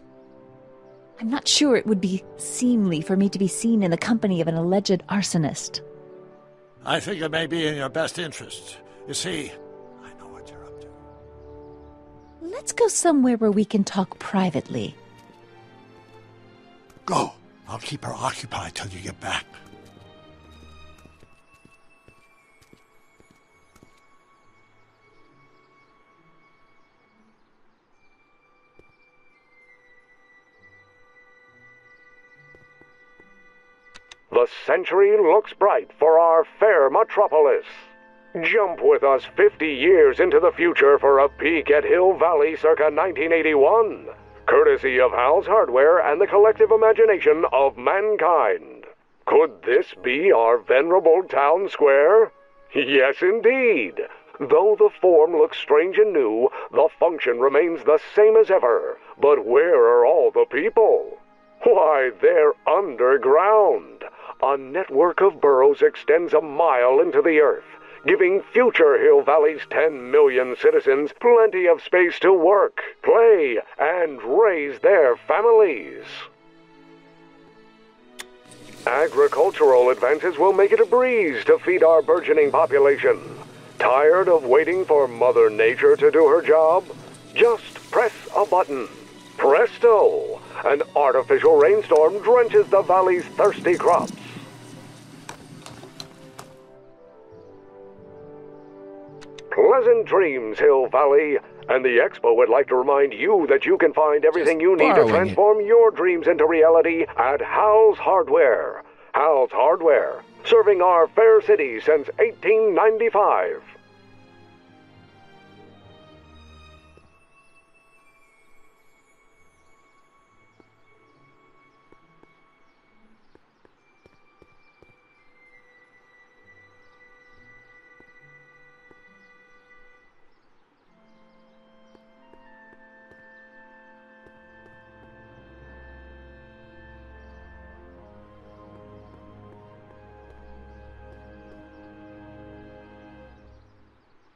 I'm not sure it would be seemly for me to be seen in the company of an alleged arsonist. I think it may be in your best interest. You see, Let's go somewhere where we can talk privately. Go. I'll keep her occupied till you get back. The century looks bright for our fair metropolis. Jump with us 50 years into the future for a peek at Hill Valley circa 1981, courtesy of Hal's Hardware and the collective imagination of mankind. Could this be our venerable town square? Yes, indeed. Though the form looks strange and new, the function remains the same as ever. But where are all the people? Why, they're underground. A network of burrows extends a mile into the earth, giving future Hill Valley's 10 million citizens plenty of space to work, play, and raise their families. Agricultural advances will make it a breeze to feed our burgeoning population. Tired of waiting for Mother Nature to do her job? Just press a button. Presto! An artificial rainstorm drenches the valley's thirsty crops. Pleasant dreams, Hill Valley. And the Expo would like to remind you that you can find everything you need to transform your dreams into reality at Hal's Hardware. Hal's Hardware, serving our fair city since 1895.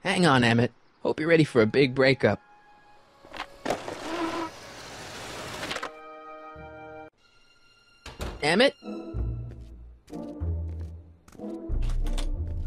Hang on, Emmett. Hope you're ready for a big breakup. Emmett?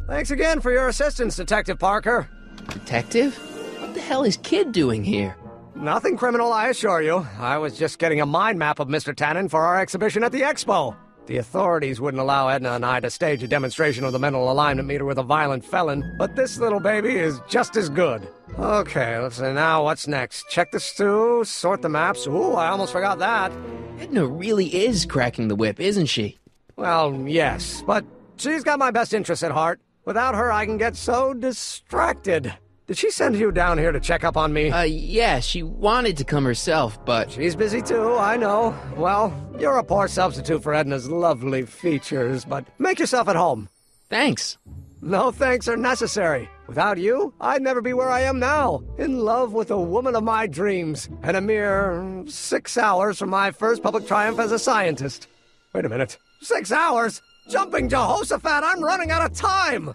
Thanks again for your assistance, Detective Parker. Detective? What the hell is Kid doing here? Nothing criminal, I assure you. I was just getting a mind map of Mr. Tannen for our exhibition at the Expo. The authorities wouldn't allow Edna and I to stage a demonstration of the mental alignment meter with a violent felon, but this little baby is just as good. Okay, let's see, now what's next? Check the stew, sort the maps. Ooh, I almost forgot that. Edna really is cracking the whip, isn't she? Well, yes, but she's got my best interests at heart. Without her, I can get so distracted. Did she send you down here to check up on me? Yeah, she wanted to come herself, but... She's busy too, I know. Well, you're a poor substitute for Edna's lovely features, but make yourself at home. Thanks. No thanks are necessary. Without you, I'd never be where I am now, in love with the woman of my dreams, and a mere 6 hours from my first public triumph as a scientist. Wait a minute. 6 hours? Jumping Jehoshaphat, I'm running out of time!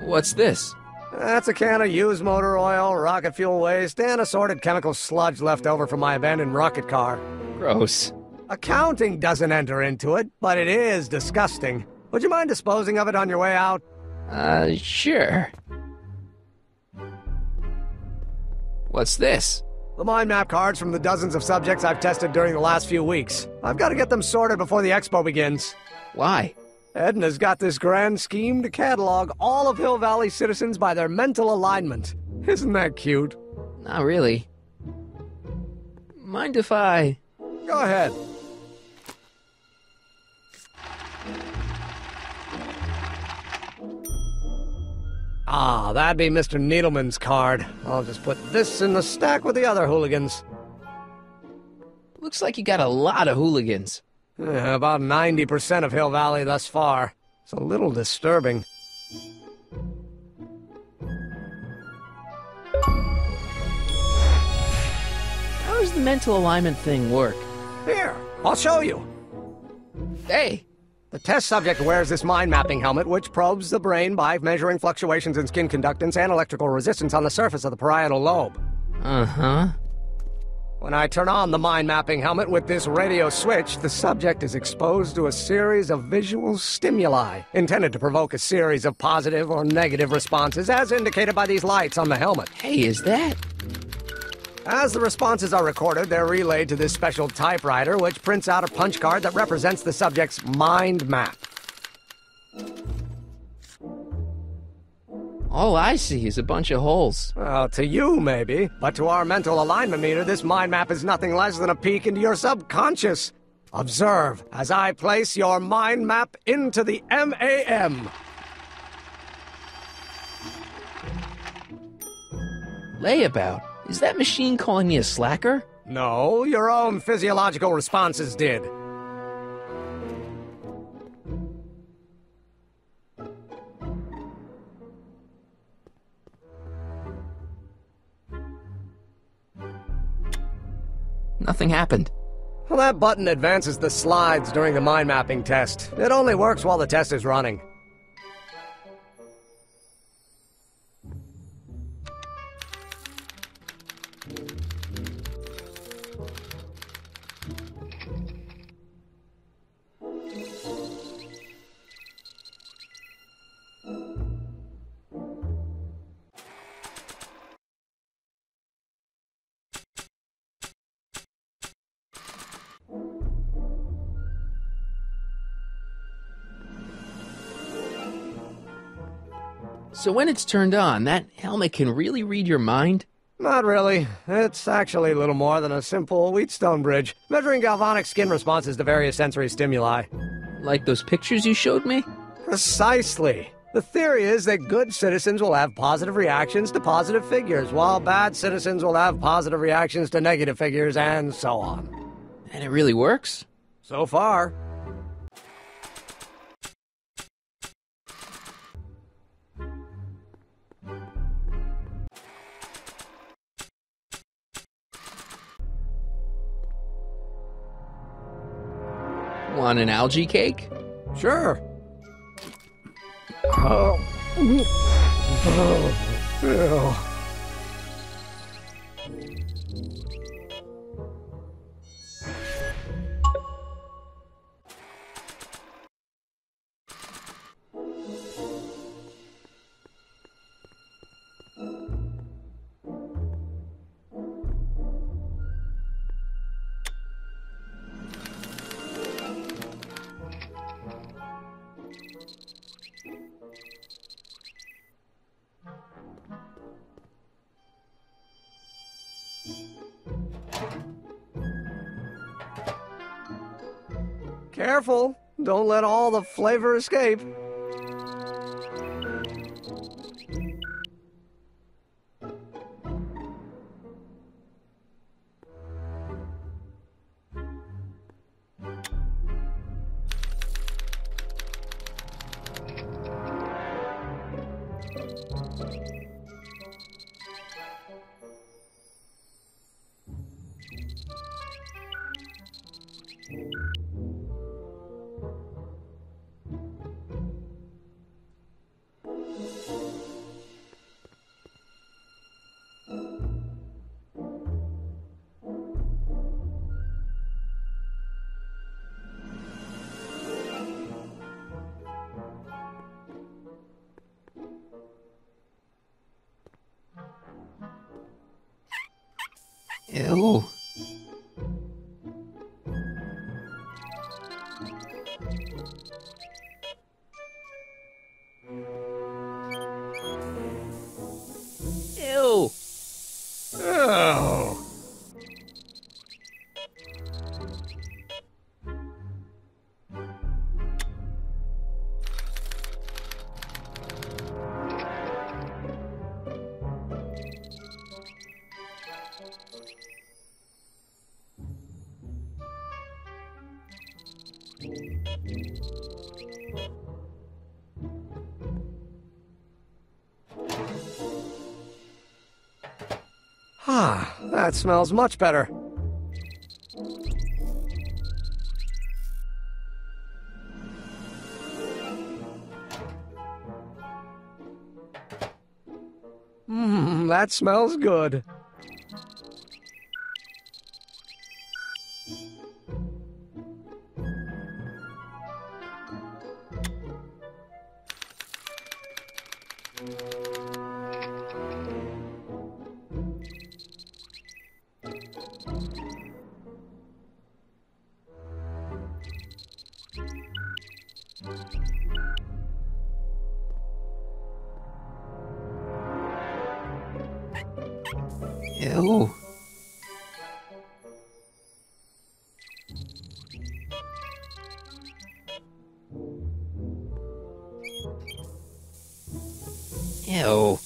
What's this? That's a can of used motor oil, rocket fuel waste, and assorted chemical sludge left over from my abandoned rocket car. Gross. Accounting doesn't enter into it, but it is disgusting. Would you mind disposing of it on your way out? Sure. What's this? The mind map cards from the dozens of subjects I've tested during the last few weeks. I've got to get them sorted before the expo begins. Why? Edna's got this grand scheme to catalog all of Hill Valley citizens by their mental alignment. Isn't that cute? Not really. Mind if I... Go ahead. Ah, that'd be Mr. Needleman's card. I'll just put this in the stack with the other hooligans. Looks like you got a lot of hooligans. About 90% of Hill Valley thus far. It's a little disturbing. How does the mental alignment thing work? Here, I'll show you. Hey! The test subject wears this mind mapping helmet, which probes the brain by measuring fluctuations in skin conductance and electrical resistance on the surface of the parietal lobe. Uh-huh. When I turn on the mind mapping helmet with this radio switch, the subject is exposed to a series of visual stimuli, intended to provoke a series of positive or negative responses, as indicated by these lights on the helmet. Hey, is that... As the responses are recorded, they're relayed to this special typewriter, which prints out a punch card that represents the subject's mind map. All I see is a bunch of holes. Well, to you, maybe. But to our mental alignment meter, this mind map is nothing less than a peek into your subconscious. Observe as I place your mind map into the MAM. Layabout? Is that machine calling me a slacker? No, your own physiological responses did. Nothing happened. Well, that button advances the slides during the mind mapping test. It only works while the test is running. So when it's turned on, that helmet can really read your mind? Not really. It's actually a little more than a simple Wheatstone bridge, measuring galvanic skin responses to various sensory stimuli. Like those pictures you showed me? Precisely. The theory is that good citizens will have positive reactions to positive figures, while bad citizens will have positive reactions to negative figures, and so on. And it really works? So far. Want an algae cake? Sure. Oh. Oh. Careful. Don't let all the flavor escape. Ew. Ew. Oh. Ah, that smells much better. That smells good. Ew. Ew.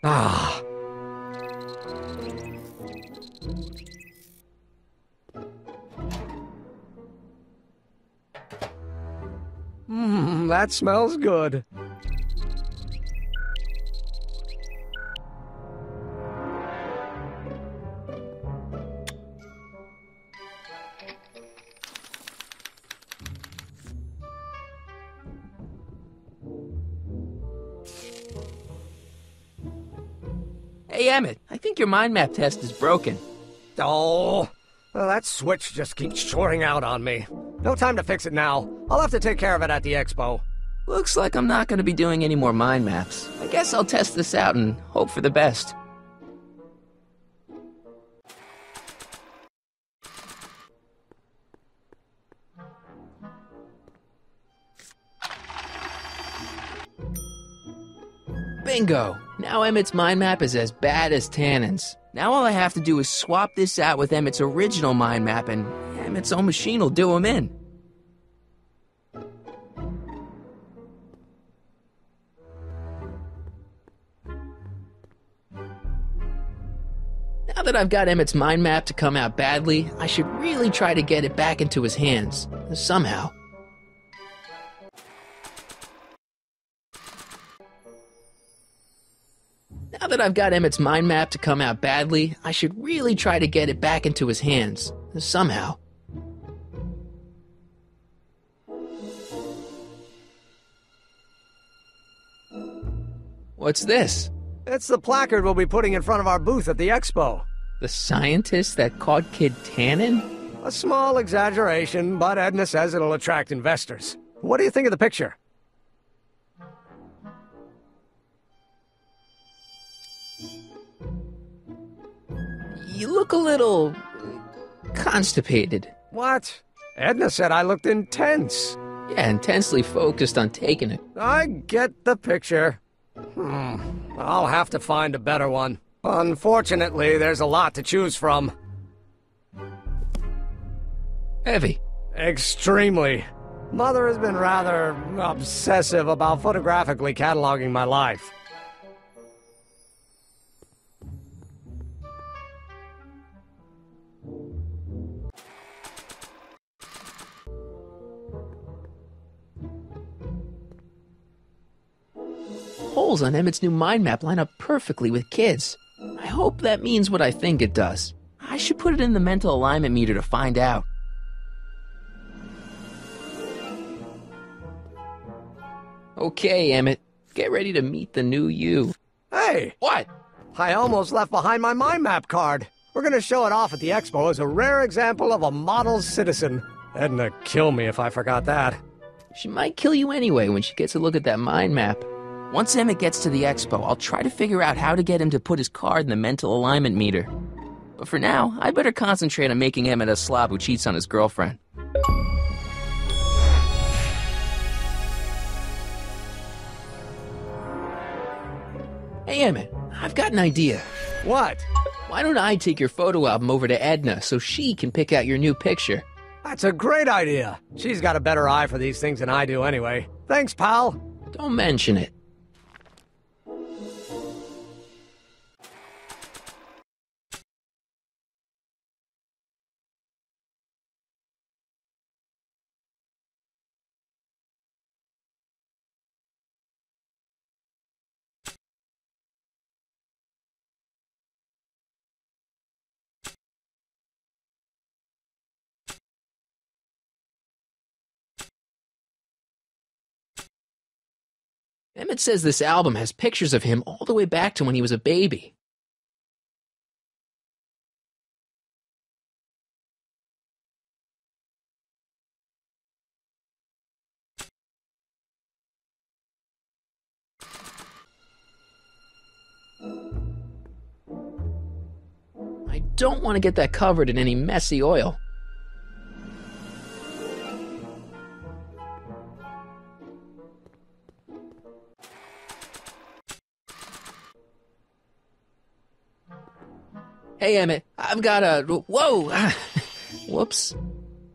Ah. That smells good. Hey, Emmett, I think your mind map test is broken. Oh, well, that switch just keeps shorting out on me. No time to fix it now. I'll have to take care of it at the expo. Looks like I'm not going to be doing any more mind maps. I guess I'll test this out and hope for the best. Bingo! Now Emmett's mind map is as bad as Tannen's. Now all I have to do is swap this out with Emmett's original mind map and Emmett's own machine will do him in. Now that I've got Emmett's mind map to come out badly, I should really try to get it back into his hands. Somehow. Now that I've got Emmett's mind map to come out badly, I should really try to get it back into his hands. Somehow. What's this? It's the placard we'll be putting in front of our booth at the expo. The scientist that caught Kid Tannen? A small exaggeration, but Edna says it'll attract investors. What do you think of the picture? You look a little constipated. What? Edna said I looked intense. Yeah, intensely focused on taking it. I get the picture. I'll have to find a better one. Unfortunately, there's a lot to choose from. Heavy. Extremely. Mother has been rather obsessive about photographically cataloging my life. Holes on Emmett's new mind map line up perfectly with kids. I hope that means what I think it does. I should put it in the mental alignment meter to find out. Okay, Emmett. Get ready to meet the new you. Hey! What? I almost left behind my mind map card. We're gonna show it off at the expo as a rare example of a model citizen. Edna kill me if I forgot that. She might kill you anyway when she gets a look at that mind map. Once Emmett gets to the expo, I'll try to figure out how to get him to put his card in the mental alignment meter. But for now, I better concentrate on making Emmett a slob who cheats on his girlfriend. Hey, Emmett, I've got an idea. What? Why don't I take your photo album over to Edna so she can pick out your new picture? That's a great idea. She's got a better eye for these things than I do anyway. Thanks, pal. Don't mention it. Emmett says this album has pictures of him all the way back to when he was a baby. I don't want to get that covered in any messy oil. Hey, Emmett, I've got a... Whoa! Whoops.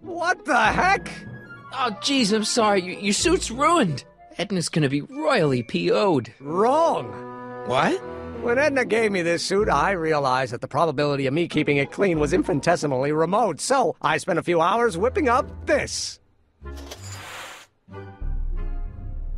What the heck? Oh, jeez, I'm sorry. Your suit's ruined. Edna's gonna be royally PO'd. Wrong. What? When Edna gave me this suit, I realized that the probability of me keeping it clean was infinitesimally remote, so I spent a few hours whipping up this.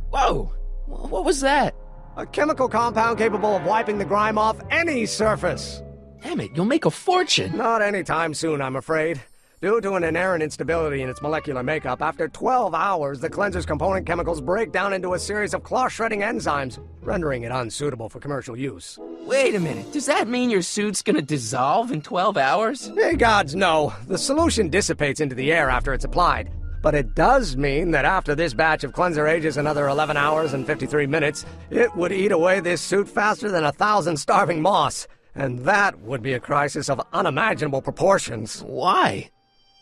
Whoa! What was that? A chemical compound capable of wiping the grime off any surface. Emmett, you'll make a fortune. Not anytime soon, I'm afraid. Due to an inherent instability in its molecular makeup, after 12 hours, the cleanser's component chemicals break down into a series of cloth-shredding enzymes, rendering it unsuitable for commercial use. Wait a minute, does that mean your suit's gonna dissolve in 12 hours? Hey, gods, no. The solution dissipates into the air after it's applied. But it does mean that after this batch of cleanser ages another 11 hours and 53 minutes, it would eat away this suit faster than 1,000 starving moths. And that would be a crisis of unimaginable proportions. Why?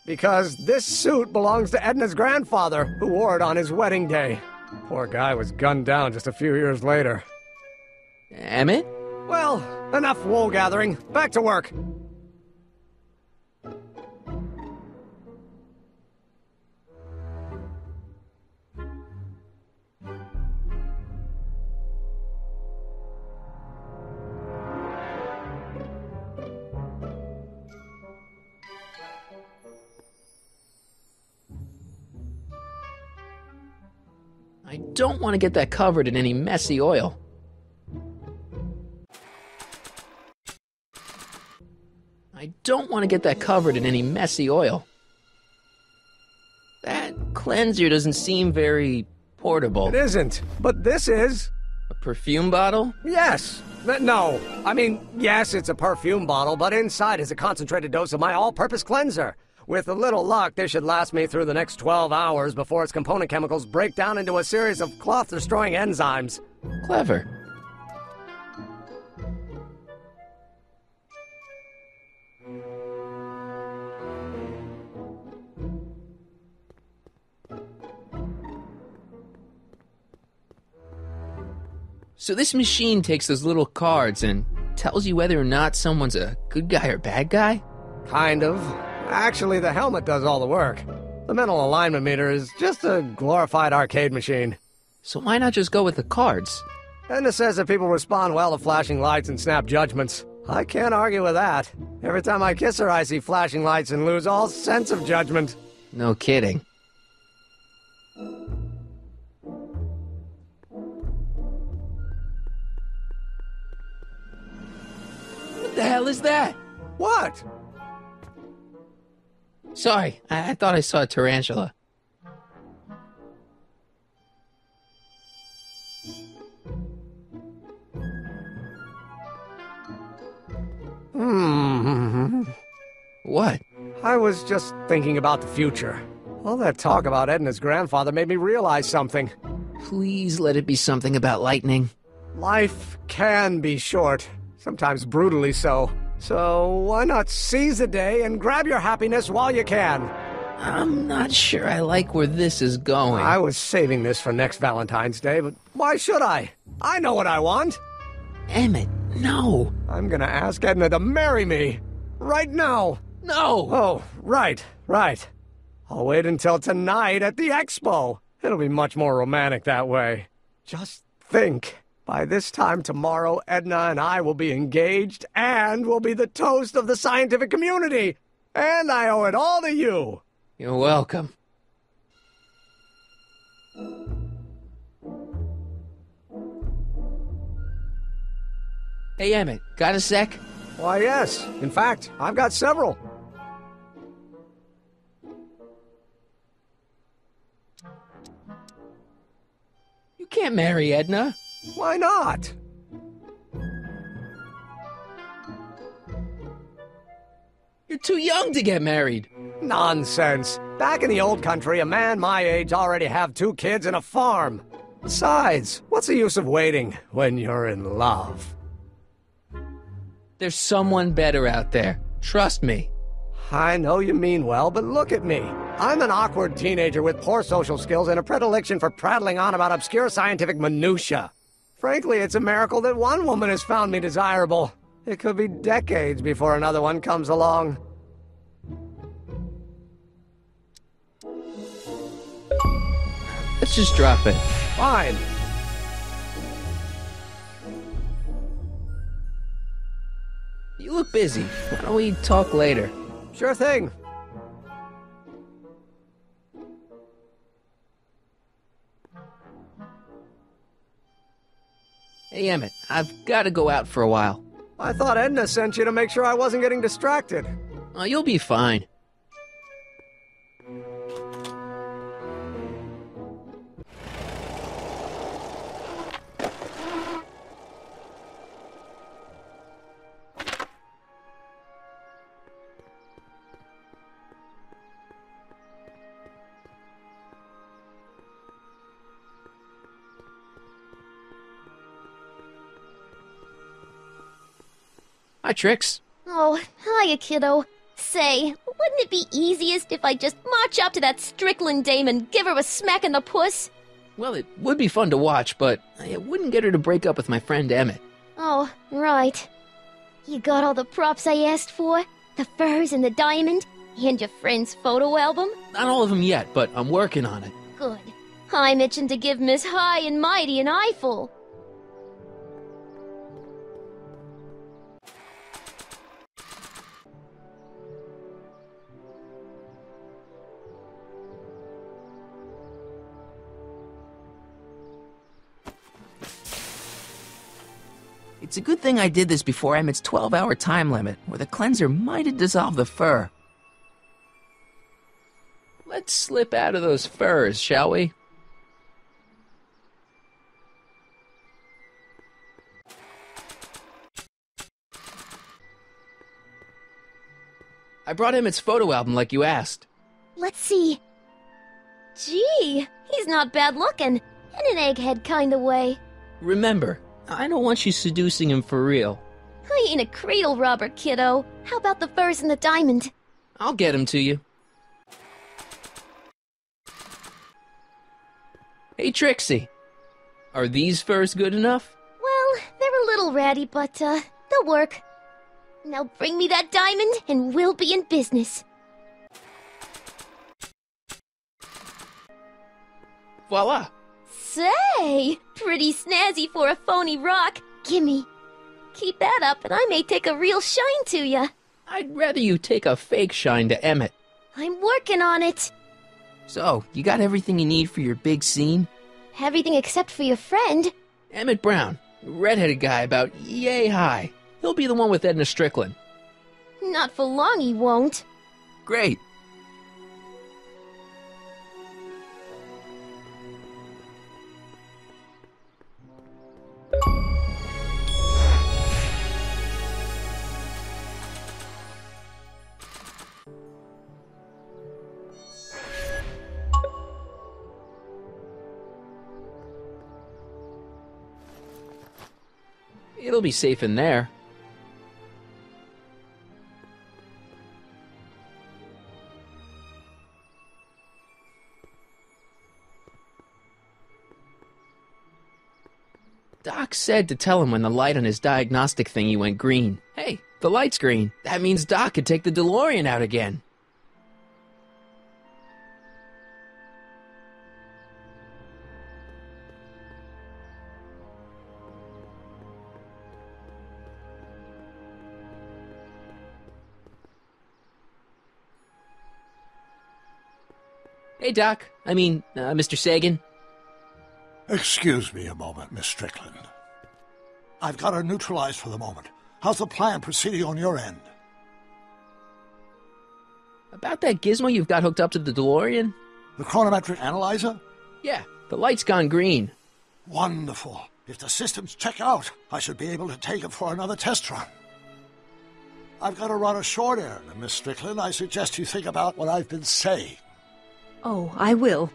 Because this suit belongs to Edna's grandfather, who wore it on his wedding day. Poor guy was gunned down just a few years later. Emmett? Well, enough wool gathering. Back to work. I don't want to get that covered in any messy oil. I don't want to get that covered in any messy oil. That cleanser doesn't seem very portable. It isn't, but this is. A perfume bottle? Yes. No. I mean, yes, it's a perfume bottle, but inside is a concentrated dose of my all-purpose cleanser. With a little luck, this should last me through the next 12 hours before its component chemicals break down into a series of cloth-destroying enzymes. Clever. So this machine takes those little cards and tells you whether or not someone's a good guy or bad guy? Kind of. Actually, the helmet does all the work. The mental alignment meter is just a glorified arcade machine. So why not just go with the cards? Edna says that people respond well to flashing lights and snap judgments. I can't argue with that. Every time I kiss her, I see flashing lights and lose all sense of judgment. No kidding. What the hell is that? What? Sorry, I thought I saw a tarantula. What? I was just thinking about the future. All that talk about Edna's grandfather made me realize something. Please let it be something about lightning. Life can be short, sometimes brutally so. So why not seize the day and grab your happiness while you can? I'm not sure I like where this is going. I was saving this for next Valentine's Day, but why should I? I know what I want. Emmett, no. I'm gonna ask Edna to marry me. Right now. No. Oh, right. I'll wait until tonight at the expo. It'll be much more romantic that way. Just think. By this time tomorrow, Edna and I will be engaged and will be the toast of the scientific community. And I owe it all to you. You're welcome. Hey, Emmett, got a sec? Why, yes. In fact, I've got several. You can't marry Edna. Why not? You're too young to get married. Nonsense. Back in the old country, a man my age already have 2 kids and a farm. Besides, what's the use of waiting when you're in love? There's someone better out there. Trust me. I know you mean well, but look at me. I'm an awkward teenager with poor social skills and a predilection for prattling on about obscure scientific minutiae. Frankly, it's a miracle that one woman has found me desirable. It could be decades before another one comes along. Let's just drop it. Fine. You look busy. Why don't we talk later? Sure thing. Hey, Emmett, I've got to go out for a while. I thought Edna sent you to make sure I wasn't getting distracted. Oh, you'll be fine. Hi, Trix. Oh, hiya, kiddo. Say, wouldn't it be easiest if I just march up to that Strickland dame and give her a smack in the puss? Well, it would be fun to watch, but it wouldn't get her to break up with my friend Emmett. Oh, right. You got all the props I asked for? The furs and the diamond? And your friend's photo album? Not all of them yet, but I'm working on it. Good. I'm itching to give Miss High and Mighty an eyeful. It's a good thing I did this before Emmett's 12-hour time limit, or the cleanser might have dissolved the fur. Let's slip out of those furs, shall we? I brought Emmett's photo album like you asked. Let's see. Gee, he's not bad looking. In an egghead kind of way. Remember, I don't want you seducing him for real. I ain't a cradle robber, kiddo. How about the furs and the diamond? I'll get him to you. Hey, Trixie. Are these furs good enough? Well, they're a little ratty, but, they'll work. Now bring me that diamond, and we'll be in business. Voila! Say, pretty snazzy for a phony rock. Gimme. Keep that up, and I may take a real shine to ya. I'd rather you take a fake shine to Emmett. I'm working on it. So, you got everything you need for your big scene? Everything except for your friend. Emmett Brown, redheaded guy about yay high. He'll be the one with Edna Strickland. Not for long he won't. Great. It'll be safe in there. Doc said to tell him when the light on his diagnostic thingy went green. Hey, the light's green. That means Doc could take the DeLorean out again. Hey, Doc. I mean, Mr. Sagan. Excuse me a moment, Miss Strickland. I've got her neutralized for the moment. How's the plan proceeding on your end? About that gizmo you've got hooked up to the DeLorean? The chronometric analyzer? Yeah, the light's gone green. Wonderful. If the systems check out, I should be able to take it for another test run. I've got to run a short errand, Miss Strickland. I suggest you think about what I've been saying. Oh, I will.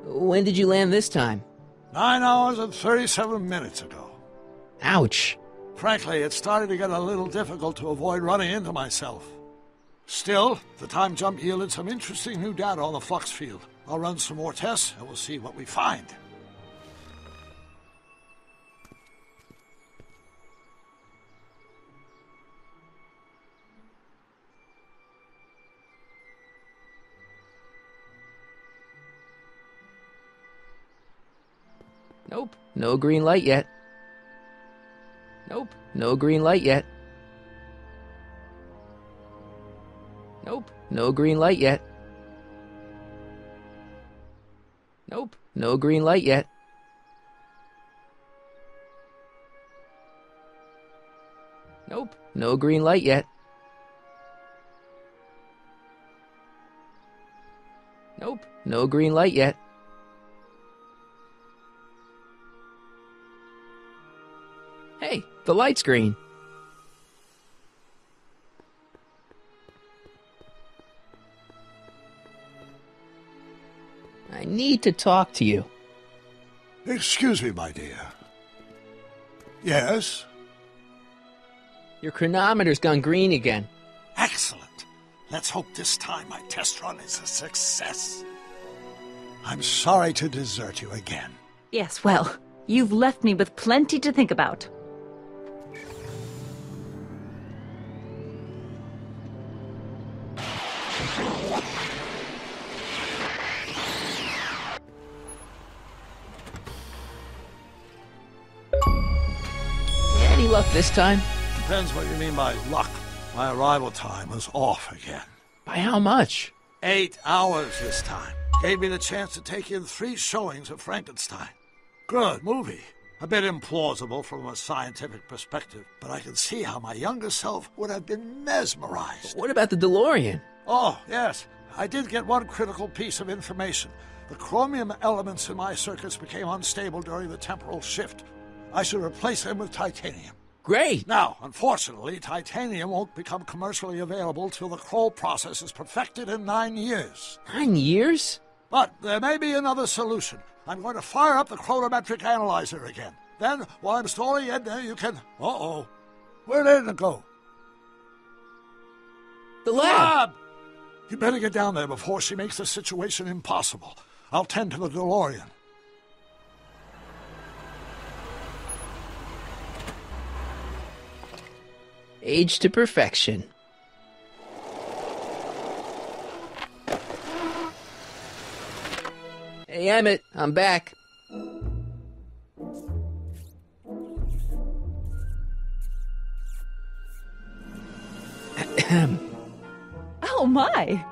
When did you land this time? 9 hours and 37 minutes ago. Ouch. Frankly, it started to get a little difficult to avoid running into myself. Still, the time jump yielded some interesting new data on the flux field. I'll run some more tests, and we'll see what we find. Nope, no green light yet. Nope, no green light yet. Nope, no green light yet. Nope, no green light yet. Nope, no green light yet. Nope, no green light yet. Hey, the light's green. I need to talk to you. Excuse me, my dear. Yes? Your chronometer's gone green again. Excellent. Let's hope this time my test run is a success. I'm sorry to desert you again. Yes, well, you've left me with plenty to think about. Any luck this time? Depends what you mean by luck. My arrival time was off again. By how much? 8 hours this time. Gave me the chance to take in 3 showings of Frankenstein. Good movie. A bit implausible from a scientific perspective, but I can see how my younger self would have been mesmerized. What about the DeLorean? Oh, yes. I did get one critical piece of information. The chromium elements in my circuits became unstable during the temporal shift. I should replace them with titanium. Great! Now, unfortunately, titanium won't become commercially available till the Kroll process is perfected in 9 years. 9 years? But there may be another solution. I'm going to fire up the chronometric analyzer again. Then, while I'm stalling Edna, you can... Uh-oh. Where'd Edna go? The lab! You better get down there before she makes the situation impossible. I'll tend to the DeLorean. Age to perfection. Hey, Emmett, I'm back. Oh, my.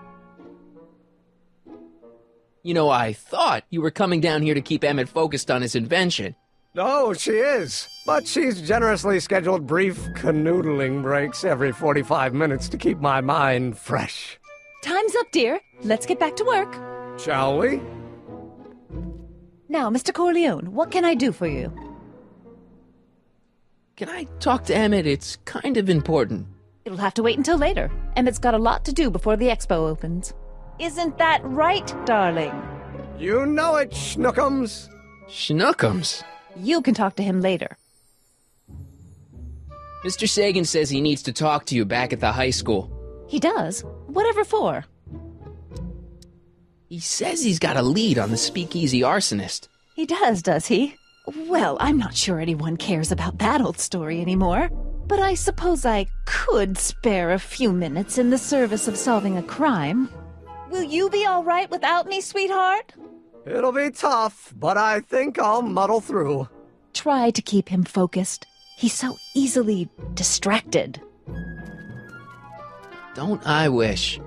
You know, I thought you were coming down here to keep Emmett focused on his invention. Oh, she is. But she's generously scheduled brief canoodling breaks every 45 minutes to keep my mind fresh. Time's up, dear. Let's get back to work. Shall we? Now, Mr. Corleone, what can I do for you? Can I talk to Emmett? It's kind of important. It'll have to wait until later. Emmett's got a lot to do before the expo opens. Isn't that right, darling? You know it, Schnookums. Schnookums? You can talk to him later. Mr. Sagan says he needs to talk to you back at the high school. He does? Whatever for? He says he's got a lead on the speakeasy arsonist. He does he? Well, I'm not sure anyone cares about that old story anymore. But I suppose I could spare a few minutes in the service of solving a crime. Will you be all right without me, sweetheart? It'll be tough, but I think I'll muddle through. Try to keep him focused. He's so easily distracted. Don't I wish?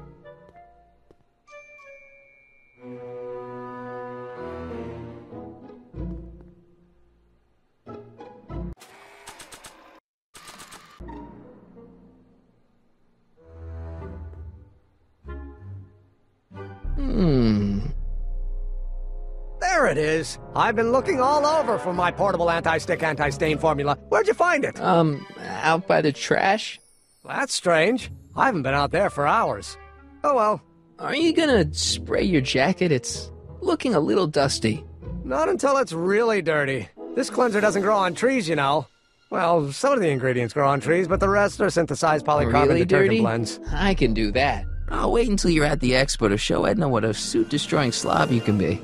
There it is. I've been looking all over for my portable anti-stick, anti-stain formula. Where'd you find it? Out by the trash. That's strange. I haven't been out there for hours. Oh well. Are you gonna spray your jacket? It's looking a little dusty. Not until it's really dirty. This cleanser doesn't grow on trees, you know. Well, some of the ingredients grow on trees, but the rest are synthesized polycarbonate really detergent dirty? blends. I can do that. I'll wait until you're at the expo to show Edna what a suit-destroying slob you can be.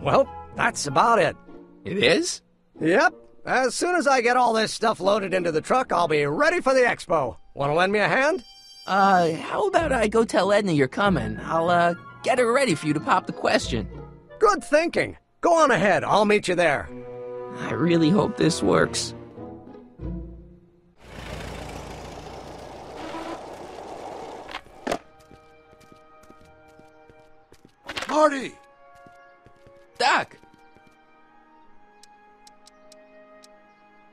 Well, that's about it. It is? Yep. As soon as I get all this stuff loaded into the truck, I'll be ready for the expo. Want to lend me a hand? How about I go tell Edna you're coming? I'll, get her ready for you to pop the question. Good thinking. Go on ahead. I'll meet you there. I really hope this works. Marty! Doc!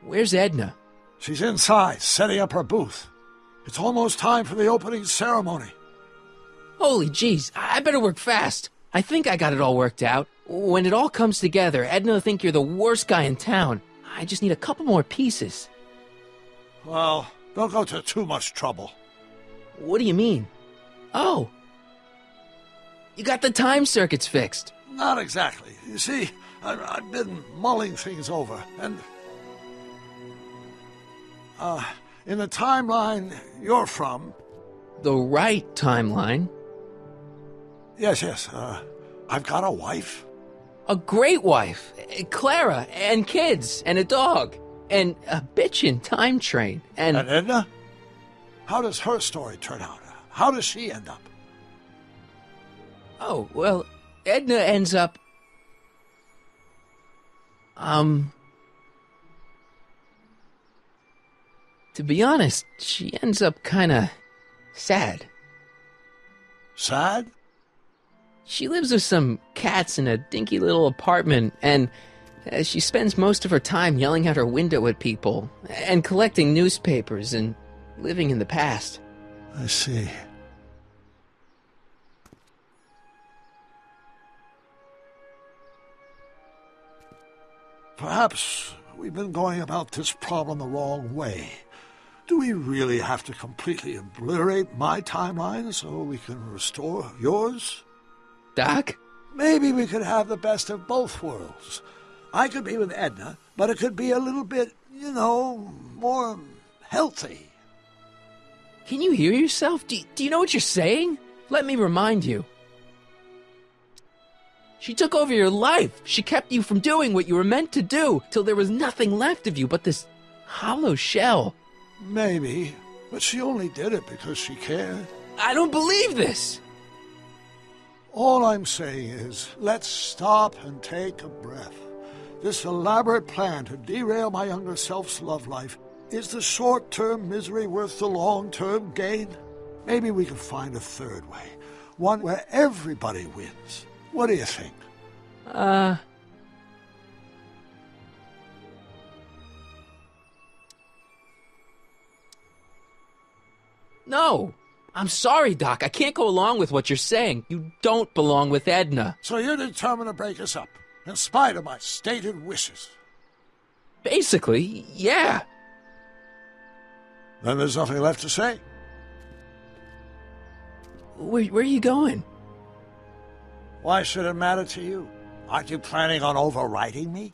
Where's Edna? She's inside, setting up her booth. It's almost time for the opening ceremony. Holy jeez, I better work fast. I think I got it all worked out. When it all comes together, Edna will think you're the worst guy in town. I just need a couple more pieces. Well, don't go to too much trouble. What do you mean? Oh. You got the time circuits fixed. Not exactly. You see, I've been mulling things over, and... in the timeline you're from... The right timeline? Yes, I've got a wife. A great wife. Clara, and kids, and a dog, and a bitchin' time train, and... And Edna? How does her story turn out? How does she end up? Oh, well, Edna ends up... To be honest, she ends up kinda sad. Sad? She lives with some cats in a dinky little apartment, and She spends most of her time yelling out her window at people, and collecting newspapers, and living in the past. I see. Perhaps we've been going about this problem the wrong way. Do we really have to completely obliterate my timeline so we can restore yours? Doc? Maybe we could have the best of both worlds. I could be with Edna, but it could be a little bit, more healthy. Can you hear yourself? Do you know what you're saying? Let me remind you. She took over your life. She kept you from doing what you were meant to do, till there was nothing left of you but this hollow shell. Maybe, but she only did it because she cared. I don't believe this! All I'm saying is, let's stop and take a breath. This elaborate plan to derail my younger self's love life, is the short-term misery worth the long-term gain? Maybe we could find a third way, one where everybody wins. What do you think? No! I'm sorry, Doc. I can't go along with what you're saying. You don't belong with Edna. So you're determined to break us up, in spite of my stated wishes? Basically, yeah. Then there's nothing left to say. Where are you going? Why should it matter to you? Aren't you planning on overriding me?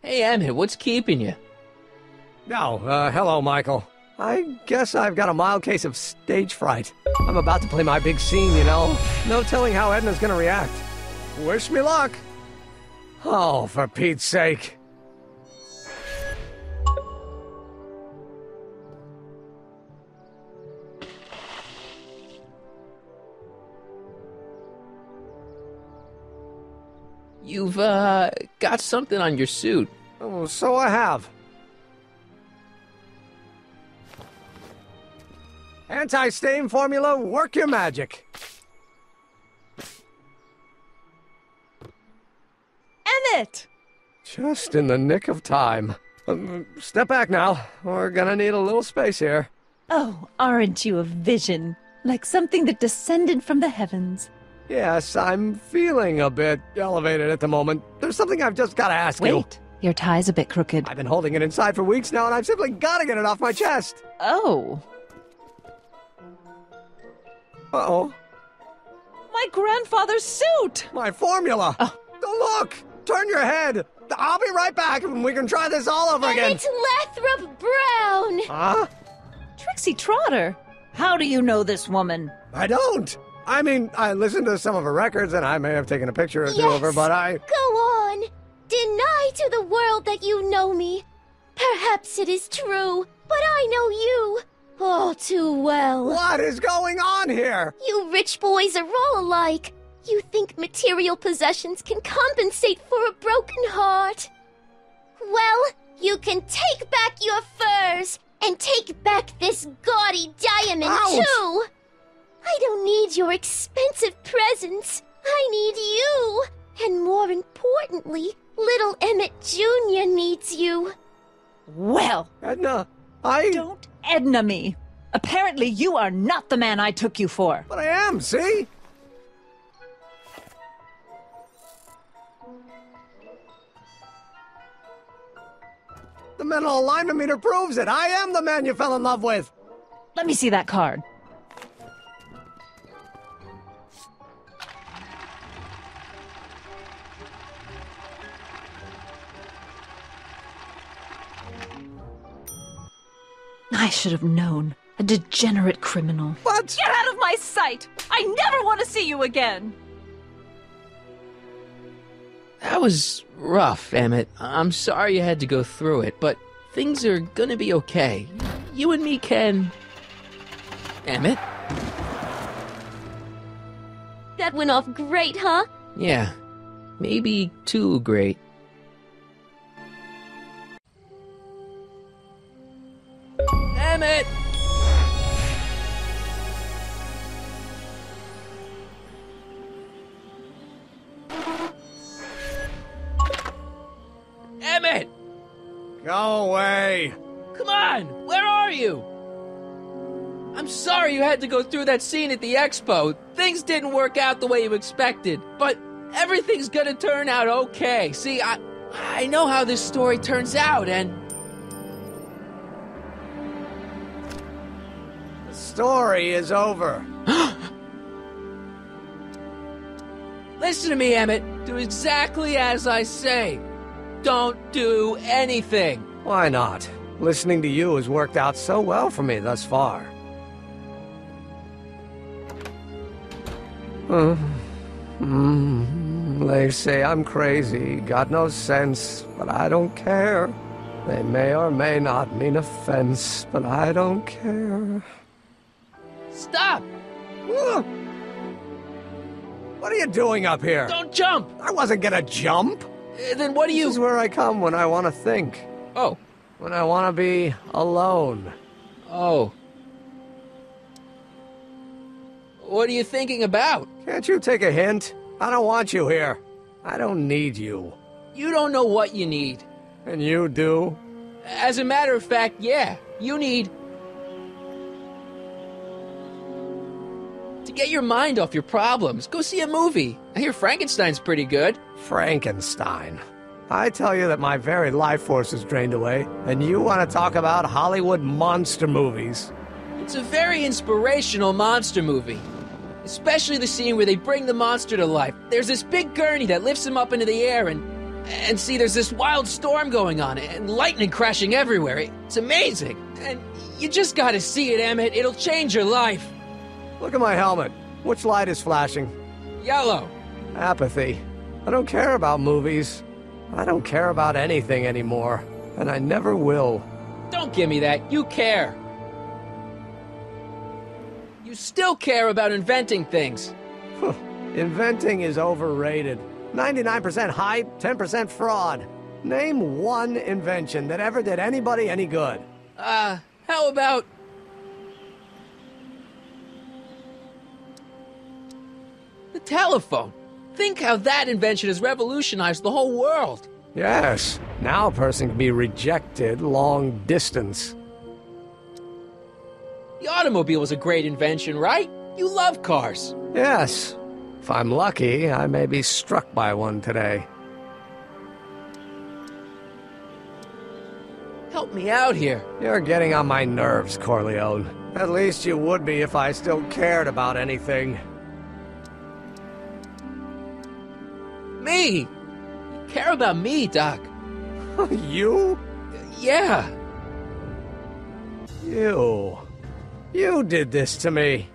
Hey, Emmett, what's keeping you? Hello, Michael. I guess I've got a mild case of stage fright. I'm about to play my big scene, No telling how Edna's gonna react. Wish me luck. Oh, for Pete's sake. You've, got something on your suit. Oh, so I have. Anti-stain formula, work your magic. Emmett! Just in the nick of time. Step back now. We're gonna need a little space here. Oh, aren't you a vision? Like something that descended from the heavens. Yes, I'm feeling a bit elevated at the moment. There's something I've just gotta ask you. Wait, your tie's a bit crooked. I've been holding it inside for weeks now, and I've simply gotta get it off my chest. Oh. Uh-oh. My grandfather's suit! My formula! Oh. Look! Turn your head! I'll be right back, and we can try this all over again. It's Lathrop Brown! Huh? Trixie Trotter! How do you know this woman? I don't! I mean, I listened to some of her records, and I may have taken a picture or two of her, but I... Go on! Deny to the world that you know me. Perhaps it is true, but I know you all too well. What is going on here? You rich boys are all alike. You think material possessions can compensate for a broken heart. Well, you can take back your furs, and take back this gaudy diamond, too! I don't need your expensive presents. I need you. And more importantly, little Emmett Jr. needs you. Well, Edna, Don't Edna me. Apparently you are not the man I took you for. But I am, see? The mental alignment meter proves it. I am the man you fell in love with. Let me see that card. I should have known. A degenerate criminal. What? Get out of my sight! I never want to see you again! That was rough, Emmett. I'm sorry you had to go through it, but things are gonna be okay. You and me can... Emmett? That went off great, huh? Yeah, maybe too great. Emmett! Emmett! Go away! Come on! Where are you? I'm sorry you had to go through that scene at the expo. Things didn't work out the way you expected, but everything's gonna turn out okay. See, I know how this story turns out, and... The story is over. Listen to me, Emmett. Do exactly as I say. Don't do anything. Why not? Listening to you has worked out so well for me thus far. They say I'm crazy, got no sense, but I don't care. They may or may not mean offense, but I don't care. Stop! What are you doing up here? Don't jump! I wasn't gonna jump. Then what do you... This is where I come when I want to think. Oh. When I want to be alone. Oh. What are you thinking about? Can't you take a hint? I don't want you here. I don't need you. You don't know what you need. And you do? As a matter of fact, yeah. You need... to get your mind off your problems. Go see a movie. I hear Frankenstein's pretty good. Frankenstein. I tell you that my very life force is drained away, and you want to talk about Hollywood monster movies. It's a very inspirational monster movie. Especially the scene where they bring the monster to life. There's this big gurney that lifts him up into the air, and see, there's this wild storm going on, and lightning crashing everywhere. It's amazing. And you just gotta see it, Emmett. It'll change your life. Look at my helmet. Which light is flashing? Yellow. Apathy. I don't care about movies. I don't care about anything anymore. And I never will. Don't give me that. You care. You still care about inventing things. Inventing is overrated. 99% hype, 10% fraud. Name one invention that ever did anybody any good. How about... the telephone. Think how that invention has revolutionized the whole world. Yes. Now a person can be rejected long distance. The automobile was a great invention, right? You love cars. Yes. If I'm lucky, I may be struck by one today. Help me out here. You're getting on my nerves, Corleone. At least you would be if I still cared about anything. Me? You care about me, Doc. You? Yeah. You did this to me.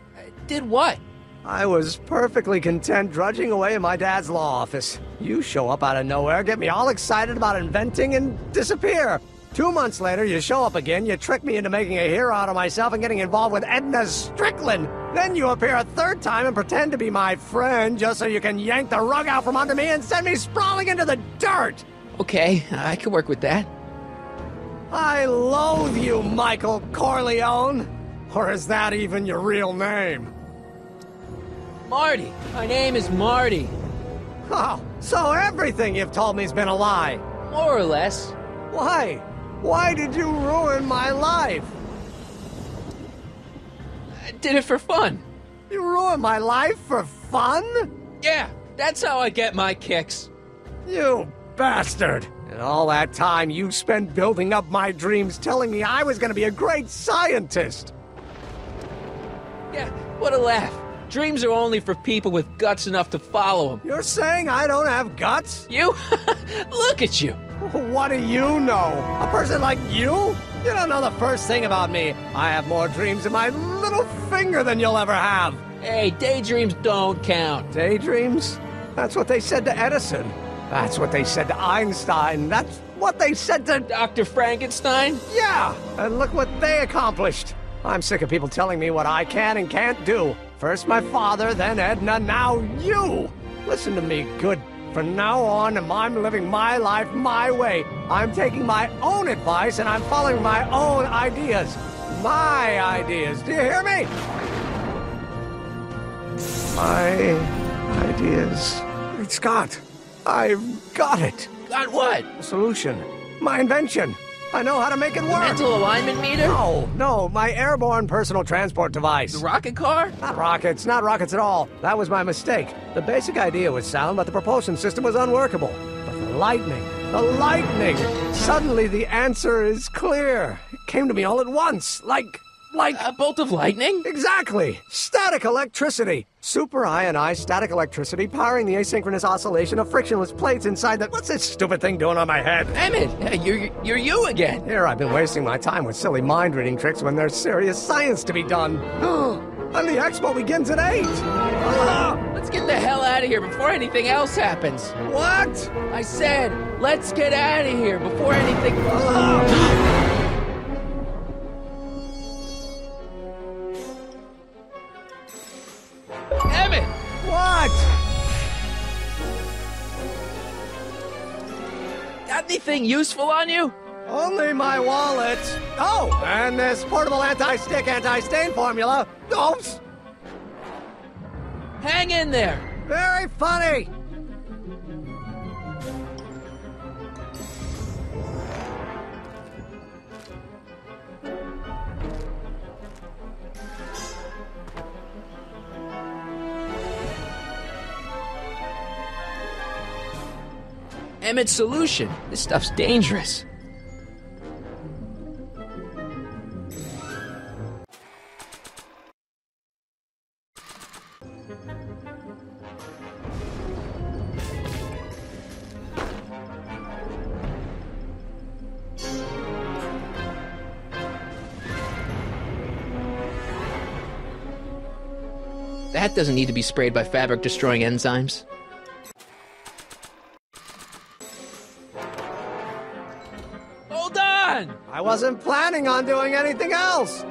Did what? I was perfectly content drudging away in my dad's law office. You show up out of nowhere, get me all excited about inventing, and disappear. 2 months later, you show up again, you trick me into making a hero out of myself and getting involved with Edna Strickland. Then you appear a third time and pretend to be my friend just so you can yank the rug out from under me and send me sprawling into the dirt. Okay, I can work with that. I loathe you, Michael Corleone. Or is that even your real name? Marty. My name is Marty. Oh, so everything you've told me's been a lie. More or less. Why? Why did you ruin my life? I did it for fun. You ruined my life for fun? Yeah, that's how I get my kicks. You bastard! And all that time you spent building up my dreams, telling me I was gonna be a great scientist! Yeah, what a laugh. Dreams are only for people with guts enough to follow them. You're saying I don't have guts? You? Look at you. What do you know? A person like you? You don't know the first thing about me. I have more dreams in my little finger than you'll ever have. Hey, daydreams don't count. Daydreams? That's what they said to Edison. That's what they said to Einstein. That's what they said to Dr. Frankenstein? Yeah, and look what they accomplished. I'm sick of people telling me what I can and can't do. First my father, then Edna, now you. Listen to me, good. From now on, I'm living my life my way. I'm taking my own advice and I'm following my own ideas. My ideas. Do you hear me? My ideas. Great Scott. I've got it. Got what? A solution. My invention. I know how to make it work. Mental alignment meter? No, my airborne personal transport device. The rocket car? Not rockets at all. That was my mistake. The basic idea was sound, but the propulsion system was unworkable. But the lightning. Suddenly the answer is clear. It came to me all at once, like a bolt of lightning? Exactly. Static electricity. Super ionized static electricity powering the asynchronous oscillation of frictionless plates inside the... What's this stupid thing doing on my head? Emmett, you're you again. Here I've been wasting my time with silly mind-reading tricks when there's serious science to be done. And the expo begins at 8. Let's get the hell out of here before anything else happens. What? I said, let's get out of here before anything... Emmett! What? Got anything useful on you? Only my wallet. Oh, and this portable anti-stick, anti-stain formula. Oops! Hang in there. Very funny. Emmett's solution. This stuff's dangerous. That doesn't need to be sprayed by fabric-destroying enzymes. Hold on! I wasn't planning on doing anything else.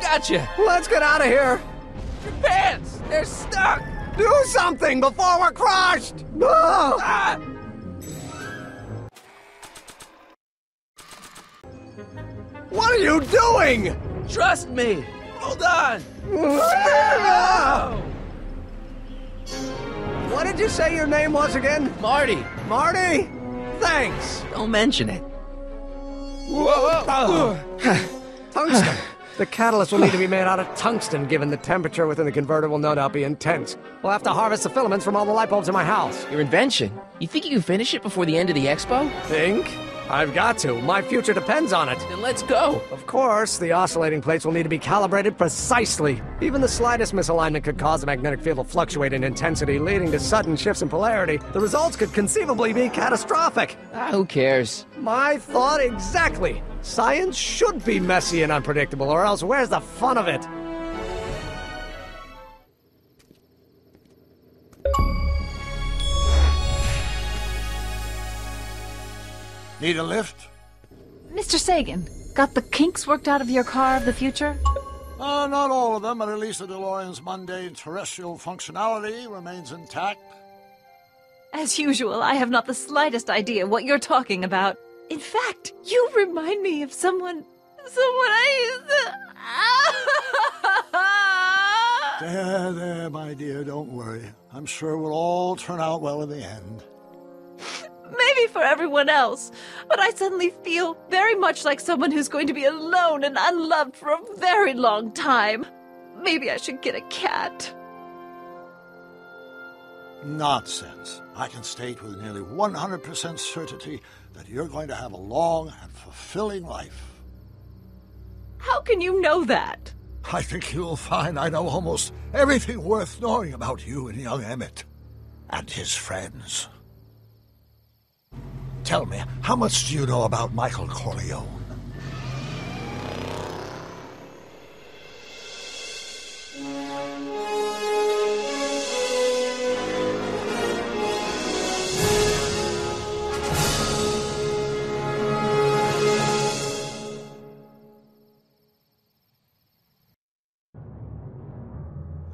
Gotcha! Let's get out of here! Your pants! They're stuck! Do something before we're crushed! Ah! What are you doing? Trust me! Hold on! What did you say your name was again? Marty. Marty? Thanks. Don't mention it. Whoa. Tungsten. The catalyst will need to be made out of tungsten, given the temperature within the converter will no doubt be intense. We'll have to harvest the filaments from all the light bulbs in my house. Your invention? You think you can finish it before the end of the expo? Think? I've got to. My future depends on it. Then let's go. Of course, the oscillating plates will need to be calibrated precisely. Even the slightest misalignment could cause the magnetic field to fluctuate in intensity, leading to sudden shifts in polarity. The results could conceivably be catastrophic. Who cares? My thought exactly. Science should be messy and unpredictable, or else where's the fun of it? Need a lift? Mr. Sagan, got the kinks worked out of your car of the future? Not all of them, but at least the DeLorean's mundane terrestrial functionality remains intact. As usual, I have not the slightest idea what you're talking about. In fact, you remind me of someone I used to... There, my dear, don't worry. I'm sure we'll all turn out well in the end. Maybe for everyone else, but I suddenly feel very much like someone who's going to be alone and unloved for a very long time. Maybe I should get a cat. Nonsense. I can state with nearly 100% certainty that you're going to have a long and fulfilling life. How can you know that? I think you'll find I know almost everything worth knowing about you and young Emmett. And his friends. Tell me, how much do you know about Michael Corleone?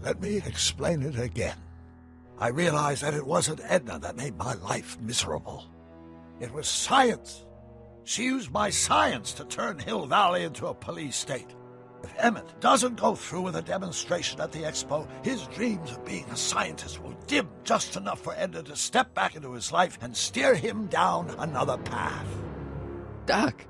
Let me explain it again. I realized that it wasn't Edna that made my life miserable. It was science. She used my science to turn Hill Valley into a police state. If Emmett doesn't go through with a demonstration at the expo, his dreams of being a scientist will dim just enough for Edna to step back into his life and steer him down another path. Doc,